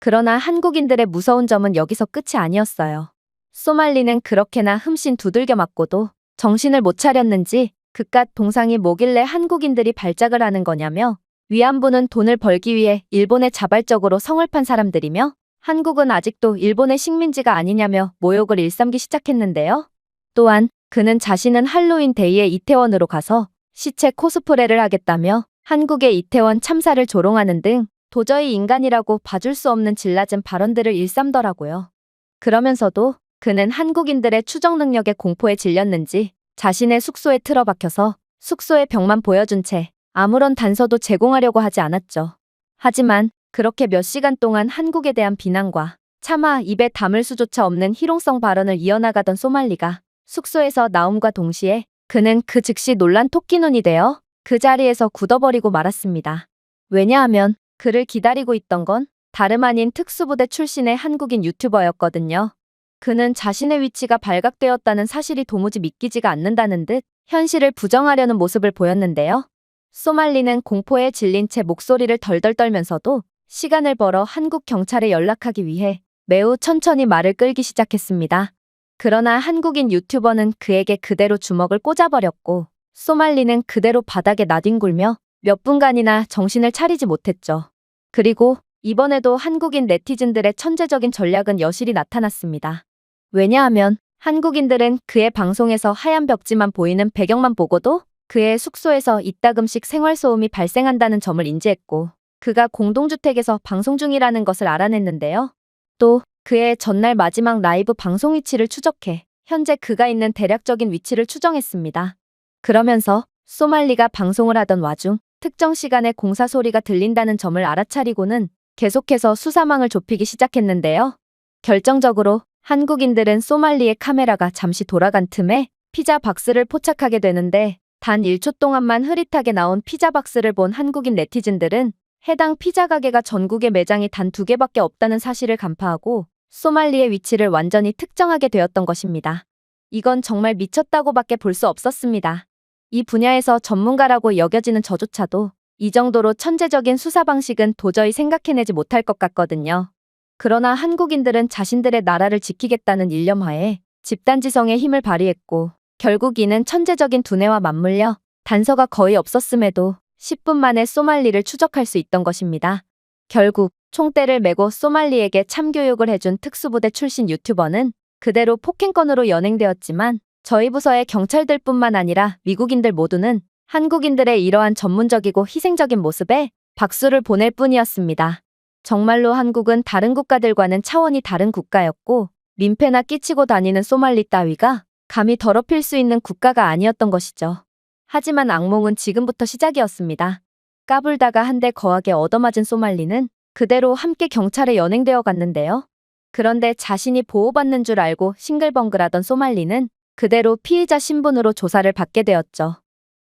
그러나 한국인들의 무서운 점은 여기서 끝이 아니었어요. 소말리는 그렇게나 흠씬 두들겨 맞고도 정신을 못 차렸는지 그깟 동상이 뭐길래 한국인들이 발작을 하는 거냐며 위안부는 돈을 벌기 위해 일본에 자발적으로 성을 판 사람들이며 한국은 아직도 일본의 식민지가 아니냐며 모욕을 일삼기 시작했는데요. 또한 그는 자신은 할로윈 데이에 이태원으로 가서 시체 코스프레를 하겠다며 한국의 이태원 참사를 조롱하는 등 도저히 인간이라고 봐줄 수 없는 질 낮은 발언들을 일삼더라고요. 그러면서도 그는 한국인들의 추적 능력에 공포에 질렸는지 자신의 숙소에 틀어박혀서 숙소의 벽만 보여준 채 아무런 단서도 제공하려고 하지 않았죠. 하지만 그렇게 몇 시간 동안 한국에 대한 비난과 차마 입에 담을 수조차 없는 희롱성 발언을 이어나가던 소말리가 숙소에서 나옴과 동시에 그는 그 즉시 놀란 토끼눈이 되어 그 자리에서 굳어버리고 말았습니다. 왜냐하면 그를 기다리고 있던 건 다름 아닌 특수부대 출신의 한국인 유튜버였거든요. 그는 자신의 위치가 발각되었다는 사실이 도무지 믿기지가 않는다는 듯 현실을 부정하려는 모습을 보였는데요. 소말리는 공포에 질린 채 목소리를 덜덜 떨면서도 시간을 벌어 한국 경찰에 연락하기 위해 매우 천천히 말을 끌기 시작했습니다. 그러나 한국인 유튜버는 그에게 그대로 주먹을 꽂아버렸고 소말리는 그대로 바닥에 나뒹굴며 몇 분간이나 정신을 차리지 못했죠. 그리고 이번에도 한국인 네티즌들의 천재적인 전략은 여실히 나타났습니다. 왜냐하면 한국인들은 그의 방송에서 하얀 벽지만 보이는 배경만 보고도 그의 숙소에서 이따금씩 생활소음이 발생한다는 점을 인지했고 그가 공동주택에서 방송 중이라는 것을 알아냈는데요. 또 그의 전날 마지막 라이브 방송 위치를 추적해 현재 그가 있는 대략적인 위치를 추정했습니다. 그러면서 소말리가 방송을 하던 와중 특정 시간에 공사 소리가 들린다는 점을 알아차리고는 계속해서 수사망을 좁히기 시작했는데요. 결정적으로 한국인들은 소말리의 카메라가 잠시 돌아간 틈에 피자 박스를 포착하게 되는데 단 1초 동안만 흐릿하게 나온 피자 박스를 본 한국인 네티즌들은 해당 피자 가게가 전국에 매장이 단 2개밖에 없다는 사실을 간파하고 소말리의 위치를 완전히 특정하게 되었던 것입니다. 이건 정말 미쳤다고밖에 볼 수 없었습니다. 이 분야에서 전문가라고 여겨지는 저조차도 이 정도로 천재적인 수사 방식은 도저히 생각해내지 못할 것 같거든요. 그러나 한국인들은 자신들의 나라를 지키겠다는 일념하에 집단지성의 힘을 발휘했고 결국 이는 천재적인 두뇌와 맞물려 단서가 거의 없었음에도 10분 만에 소말리를 추적할 수 있던 것입니다. 결국 총대를 메고 소말리에게 참교육을 해준 특수부대 출신 유튜버는 그대로 폭행건으로 연행되었지만 저희 부서의 경찰들뿐만 아니라 미국인들 모두는 한국인들의 이러한 전문적이고 희생적인 모습에 박수를 보낼 뿐이었습니다. 정말로 한국은 다른 국가들과는 차원이 다른 국가였고 민폐나 끼치고 다니는 소말리 따위가 감히 더럽힐 수 있는 국가가 아니었던 것이죠. 하지만 악몽은 지금부터 시작이었습니다. 까불다가 한 대 거하게 얻어맞은 소말리는 그대로 함께 경찰에 연행되어 갔는데요. 그런데 자신이 보호받는 줄 알고 싱글벙글하던 소말리는 그대로 피의자 신분으로 조사를 받게 되었죠.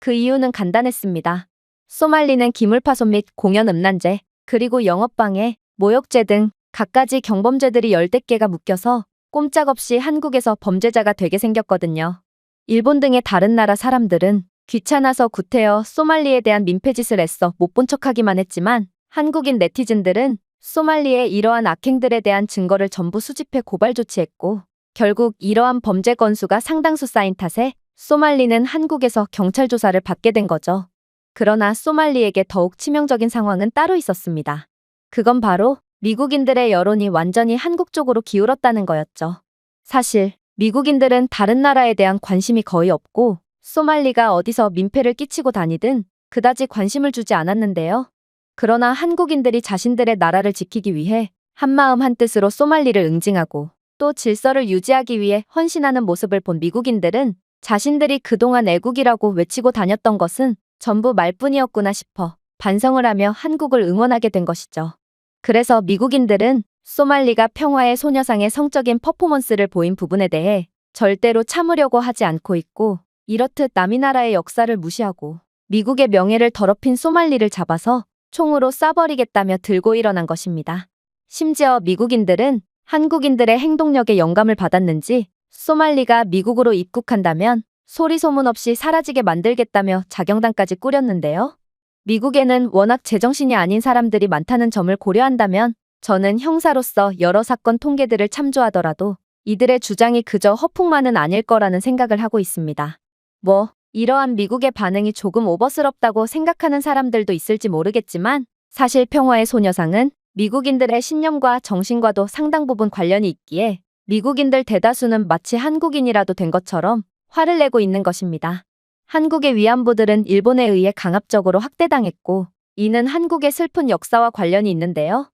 그 이유는 간단했습니다. 소말리는 기물파손 및 공연 음란죄, 그리고 영업방해, 모욕죄 등 갖가지 경범죄들이 열댓 개가 묶여서 꼼짝없이 한국에서 범죄자가 되게 생겼거든요. 일본 등의 다른 나라 사람들은 귀찮아서 구태여 소말리에 대한 민폐짓을 애써 못 본 척하기만 했지만 한국인 네티즌들은 소말리의 이러한 악행들에 대한 증거를 전부 수집해 고발 조치했고 결국 이러한 범죄 건수가 상당수 쌓인 탓에 소말리는 한국에서 경찰 조사를 받게 된 거죠. 그러나 소말리에게 더욱 치명적인 상황은 따로 있었습니다. 그건 바로 미국인들의 여론이 완전히 한국 쪽으로 기울었다는 거였죠. 사실 미국인들은 다른 나라에 대한 관심이 거의 없고 소말리가 어디서 민폐를 끼치고 다니든 그다지 관심을 주지 않았는데요. 그러나 한국인들이 자신들의 나라를 지키기 위해 한마음 한뜻으로 소말리를 응징하고 또 질서를 유지하기 위해 헌신하는 모습을 본 미국인들은 자신들이 그동안 애국이라고 외치고 다녔던 것은 전부 말뿐이었구나 싶어 반성을 하며 한국을 응원하게 된 것이죠. 그래서 미국인들은 소말리가 평화의 소녀상의 성적인 퍼포먼스를 보인 부분에 대해 절대로 참으려고 하지 않고 있고 이렇듯 남이 나라의 역사를 무시하고 미국의 명예를 더럽힌 소말리를 잡아서 총으로 쏴버리겠다며 들고 일어난 것입니다. 심지어 미국인들은 한국인들의 행동력에 영감을 받았는지 소말리가 미국으로 입국한다면 소리 소문 없이 사라지게 만들겠다며 자경단까지 꾸렸는데요. 미국에는 워낙 제정신이 아닌 사람들이 많다는 점을 고려한다면 저는 형사로서 여러 사건 통계들을 참조하더라도 이들의 주장이 그저 허풍만은 아닐 거라는 생각을 하고 있습니다. 이러한 미국의 반응이 조금 오버스럽다고 생각하는 사람들도 있을지 모르겠지만 사실 평화의 소녀상은 미국인들의 신념과 정신과도 상당 부분 관련이 있기에 미국인들 대다수는 마치 한국인이라도 된 것처럼 화를 내고 있는 것입니다. 한국의 위안부들은 일본에 의해 강압적으로 학대당했고 이는 한국의 슬픈 역사와 관련이 있는데요.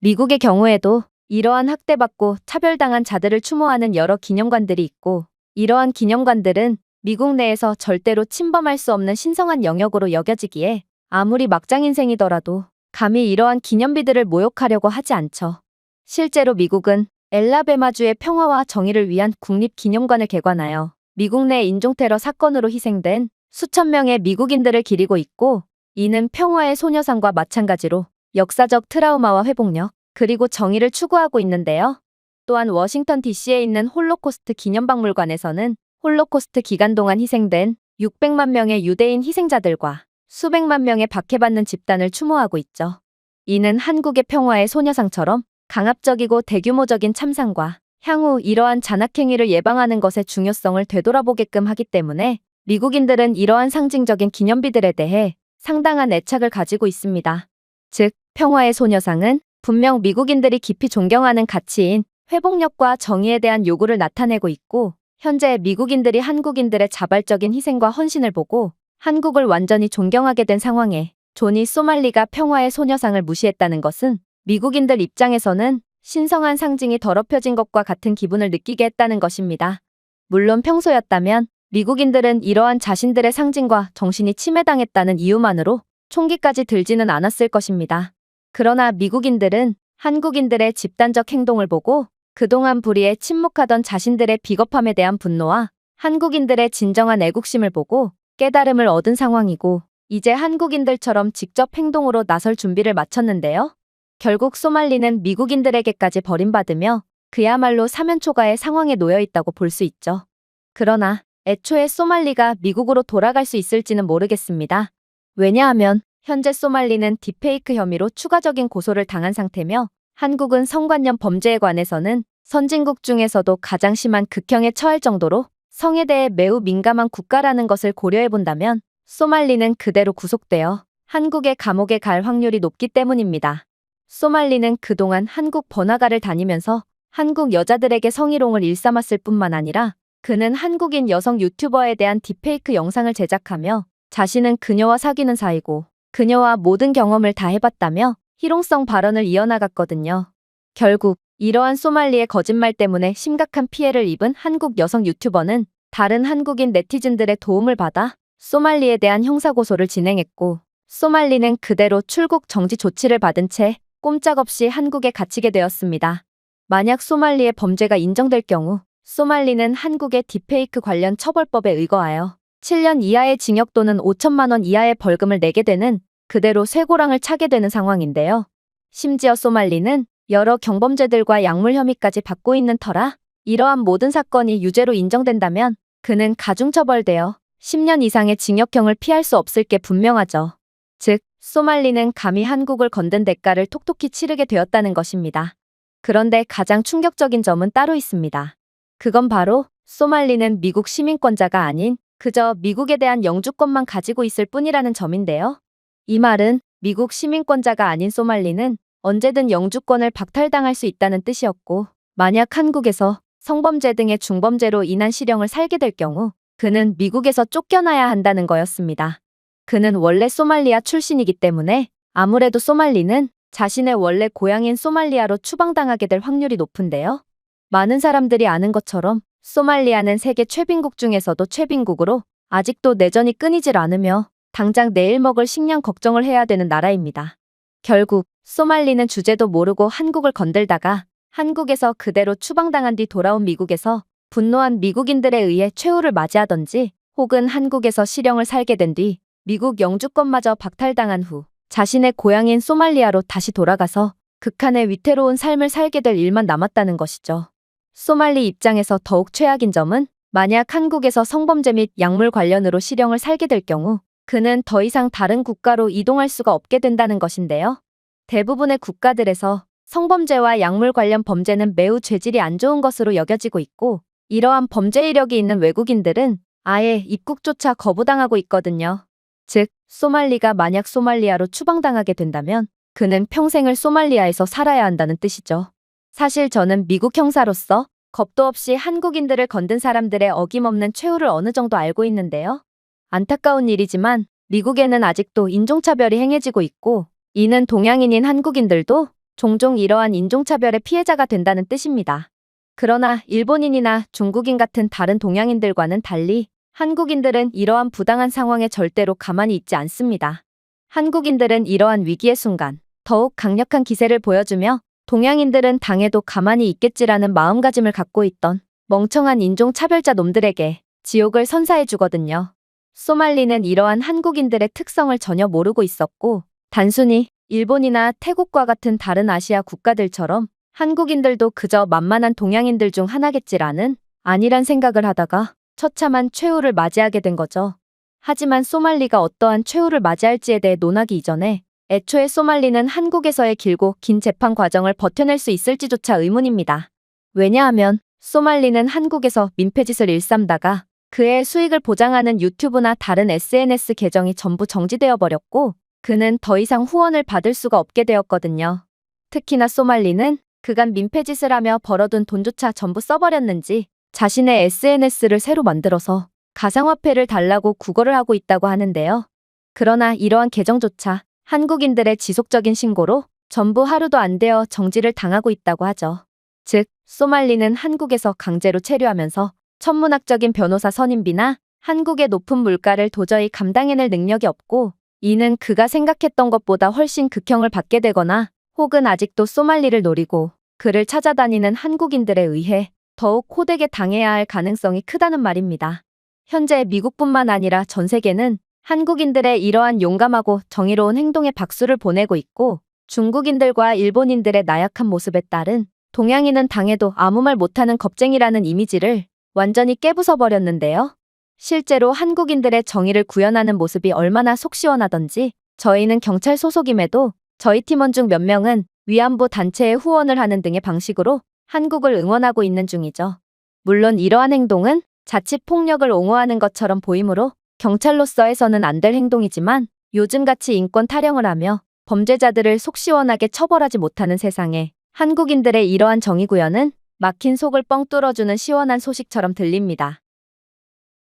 미국의 경우에도 이러한 학대받고 차별당한 자들을 추모하는 여러 기념관들이 있고, 이러한 기념관들은 미국 내에서 절대로 침범할 수 없는 신성한 영역으로 여겨지기에 아무리 막장 인생이더라도 감히 이러한 기념비들을 모욕하려고 하지 않죠. 실제로 미국은 엘라베마주의 평화와 정의를 위한 국립기념관을 개관하여 미국 내 인종테러 사건으로 희생된 수천 명의 미국인들을 기리고 있고, 이는 평화의 소녀상과 마찬가지로 역사적 트라우마와 회복력, 그리고 정의를 추구하고 있는데요. 또한 워싱턴 DC에 있는 홀로코스트 기념박물관에서는 홀로코스트 기간 동안 희생된 600만 명의 유대인 희생자들과 수백만 명의 박해받는 집단을 추모하고 있죠. 이는 한국의 평화의 소녀상처럼 강압적이고 대규모적인 참상과 향후 이러한 잔악행위를 예방하는 것의 중요성을 되돌아보게끔 하기 때문에 미국인들은 이러한 상징적인 기념비들에 대해 상당한 애착을 가지고 있습니다. 즉, 평화의 소녀상은 분명 미국인들이 깊이 존경하는 가치인 회복력과 정의에 대한 요구를 나타내고 있고, 현재 미국인들이 한국인들의 자발적인 희생과 헌신을 보고 한국을 완전히 존경하게 된 상황에 조니 소말리가 평화의 소녀상을 무시했다는 것은 미국인들 입장에서는 신성한 상징이 더럽혀진 것과 같은 기분을 느끼게 했다는 것입니다. 물론 평소였다면 미국인들은 이러한 자신들의 상징과 정신이 침해당했다는 이유만으로 총기까지 들지는 않았을 것입니다. 그러나 미국인들은 한국인들의 집단적 행동을 보고 그동안 불의에 침묵하던 자신들의 비겁함에 대한 분노와 한국인들의 진정한 애국심을 보고 깨달음을 얻은 상황이고, 이제 한국인들처럼 직접 행동으로 나설 준비를 마쳤는데요. 결국 소말리는 미국인들에게까지 버림받으며 그야말로 사면초가의 상황에 놓여 있다고 볼 수 있죠. 그러나 애초에 소말리가 미국으로 돌아갈 수 있을지는 모르겠습니다. 왜냐하면 현재 소말리는 딥페이크 혐의로 추가적인 고소를 당한 상태며, 한국은 성관념 범죄에 관해서는 선진국 중에서도 가장 심한 극형에 처할 정도로 성에 대해 매우 민감한 국가라는 것을 고려해 본다면 소말리는 그대로 구속되어 한국의 감옥에 갈 확률이 높기 때문입니다. 소말리는 그동안 한국 번화가를 다니면서 한국 여자들에게 성희롱을 일삼았을 뿐만 아니라 그는 한국인 여성 유튜버에 대한 딥페이크 영상을 제작하며 자신은 그녀와 사귀는 사이고 그녀와 모든 경험을 다 해봤다며 희롱성 발언을 이어나갔거든요. 결국 이러한 소말리의 거짓말 때문에 심각한 피해를 입은 한국 여성 유튜버는 다른 한국인 네티즌들의 도움을 받아 소말리에 대한 형사고소를 진행했고, 소말리는 그대로 출국 정지 조치를 받은 채 꼼짝없이 한국에 갇히게 되었습니다. 만약 소말리의 범죄가 인정될 경우 소말리는 한국의 딥페이크 관련 처벌법에 의거하여 7년 이하의 징역 또는 5천만 원 이하의 벌금을 내게 되는 그대로 쇠고랑을 차게 되는 상황인데요. 심지어 소말리는 여러 경범죄들과 약물 혐의까지 받고 있는 터라 이러한 모든 사건이 유죄로 인정된다면 그는 가중처벌되어 10년 이상의 징역형을 피할 수 없을 게 분명하죠. 즉, 소말리는 감히 한국을 건든 대가를 톡톡히 치르게 되었다는 것입니다. 그런데 가장 충격적인 점은 따로 있습니다. 그건 바로 소말리는 미국 시민권자가 아닌 그저 미국에 대한 영주권만 가지고 있을 뿐이라는 점인데요. 이 말은 미국 시민권자가 아닌 소말리는 언제든 영주권을 박탈당할 수 있다는 뜻이었고, 만약 한국에서 성범죄 등의 중범죄로 인한 실형을 살게 될 경우 그는 미국에서 쫓겨나야 한다는 거였습니다. 그는 원래 소말리아 출신이기 때문에 아무래도 소말리는 자신의 원래 고향인 소말리아로 추방당하게 될 확률이 높은데요. 많은 사람들이 아는 것처럼 소말리아는 세계 최빈국 중에서도 최빈국으로 아직도 내전이 끊이질 않으며 당장 내일 먹을 식량 걱정을 해야 되는 나라입니다. 결국 소말리는 주제도 모르고 한국을 건들다가 한국에서 그대로 추방당한 뒤 돌아온 미국에서 분노한 미국인들에 의해 최후를 맞이하던지 혹은 한국에서 실형을 살게 된 뒤 미국 영주권마저 박탈당한 후 자신의 고향인 소말리아로 다시 돌아가서 극한의 위태로운 삶을 살게 될 일만 남았다는 것이죠. 소말리 입장에서 더욱 최악인 점은 만약 한국에서 성범죄 및 약물 관련으로 실형을 살게 될 경우 그는 더 이상 다른 국가로 이동할 수가 없게 된다는 것인데요. 대부분의 국가들에서 성범죄와 약물 관련 범죄는 매우 죄질이 안 좋은 것으로 여겨지고 있고, 이러한 범죄 이력이 있는 외국인들은 아예 입국조차 거부당하고 있거든요. 즉, 소말리가 만약 소말리아로 추방당하게 된다면 그는 평생을 소말리아에서 살아야 한다는 뜻이죠. 사실 저는 미국 형사로서 겁도 없이 한국인들을 건든 사람들의 어김없는 최후를 어느 정도 알고 있는데요. 안타까운 일이지만 미국에는 아직도 인종차별이 행해지고 있고, 이는 동양인인 한국인들도 종종 이러한 인종차별의 피해자가 된다는 뜻입니다. 그러나 일본인이나 중국인 같은 다른 동양인들과는 달리 한국인들은 이러한 부당한 상황에 절대로 가만히 있지 않습니다. 한국인들은 이러한 위기의 순간 더욱 강력한 기세를 보여주며 동양인들은 당해도 가만히 있겠지라는 마음가짐을 갖고 있던 멍청한 인종차별자 놈들에게 지옥을 선사해 주거든요. 소말리는 이러한 한국인들의 특성을 전혀 모르고 있었고, 단순히 일본이나 태국과 같은 다른 아시아 국가들처럼 한국인들도 그저 만만한 동양인들 중 하나겠지라는 아니란 생각을 하다가 처참한 최후를 맞이하게 된 거죠. 하지만 소말리가 어떠한 최후를 맞이할지에 대해 논하기 이전에 애초에 소말리는 한국에서의 길고 긴 재판 과정을 버텨낼 수 있을지조차 의문입니다. 왜냐하면 소말리는 한국에서 민폐짓을 일삼다가 그의 수익을 보장하는 유튜브나 다른 SNS 계정이 전부 정지되어 버렸고, 그는 더 이상 후원을 받을 수가 없게 되었거든요. 특히나 소말리는 그간 민폐짓을 하며 벌어둔 돈조차 전부 써버렸는지 자신의 SNS를 새로 만들어서 가상화폐를 달라고 구걸을 하고 있다고 하는데요. 그러나 이러한 계정조차 한국인들의 지속적인 신고로 전부 하루도 안 되어 정지를 당하고 있다고 하죠. 즉, 소말리는 한국에서 강제로 체류하면서 천문학적인 변호사 선임비나 한국의 높은 물가를 도저히 감당해낼 능력이 없고, 이는 그가 생각했던 것보다 훨씬 극형을 받게 되거나 혹은 아직도 소말리를 노리고 그를 찾아다니는 한국인들에 의해 더욱 호되게 당해야 할 가능성이 크다는 말입니다. 현재 미국뿐만 아니라 전 세계는 한국인들의 이러한 용감하고 정의로운 행동에 박수를 보내고 있고, 중국인들과 일본인들의 나약한 모습에 따른 동양인은 당해도 아무 말 못하는 겁쟁이라는 이미지를 완전히 깨부숴버렸는데요. 실제로 한국인들의 정의를 구현하는 모습이 얼마나 속 시원하던지 저희는 경찰 소속임에도 저희 팀원 중 몇 명은 위안부 단체에 후원을 하는 등의 방식으로 한국을 응원하고 있는 중이죠. 물론 이러한 행동은 자칫 폭력을 옹호하는 것처럼 보이므로 경찰로서 해서는 안 될 행동이지만, 요즘같이 인권 타령을 하며 범죄자들을 속 시원하게 처벌하지 못하는 세상에 한국인들의 이러한 정의 구현은 막힌 속을 뻥 뚫어주는 시원한 소식처럼 들립니다.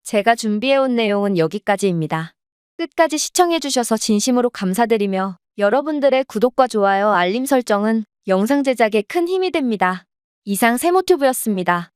제가 준비해온 내용은 여기까지입니다. 끝까지 시청해주셔서 진심으로 감사드리며 여러분들의 구독과 좋아요, 알림 설정은 영상 제작에 큰 힘이 됩니다. 이상 세모튜브였습니다.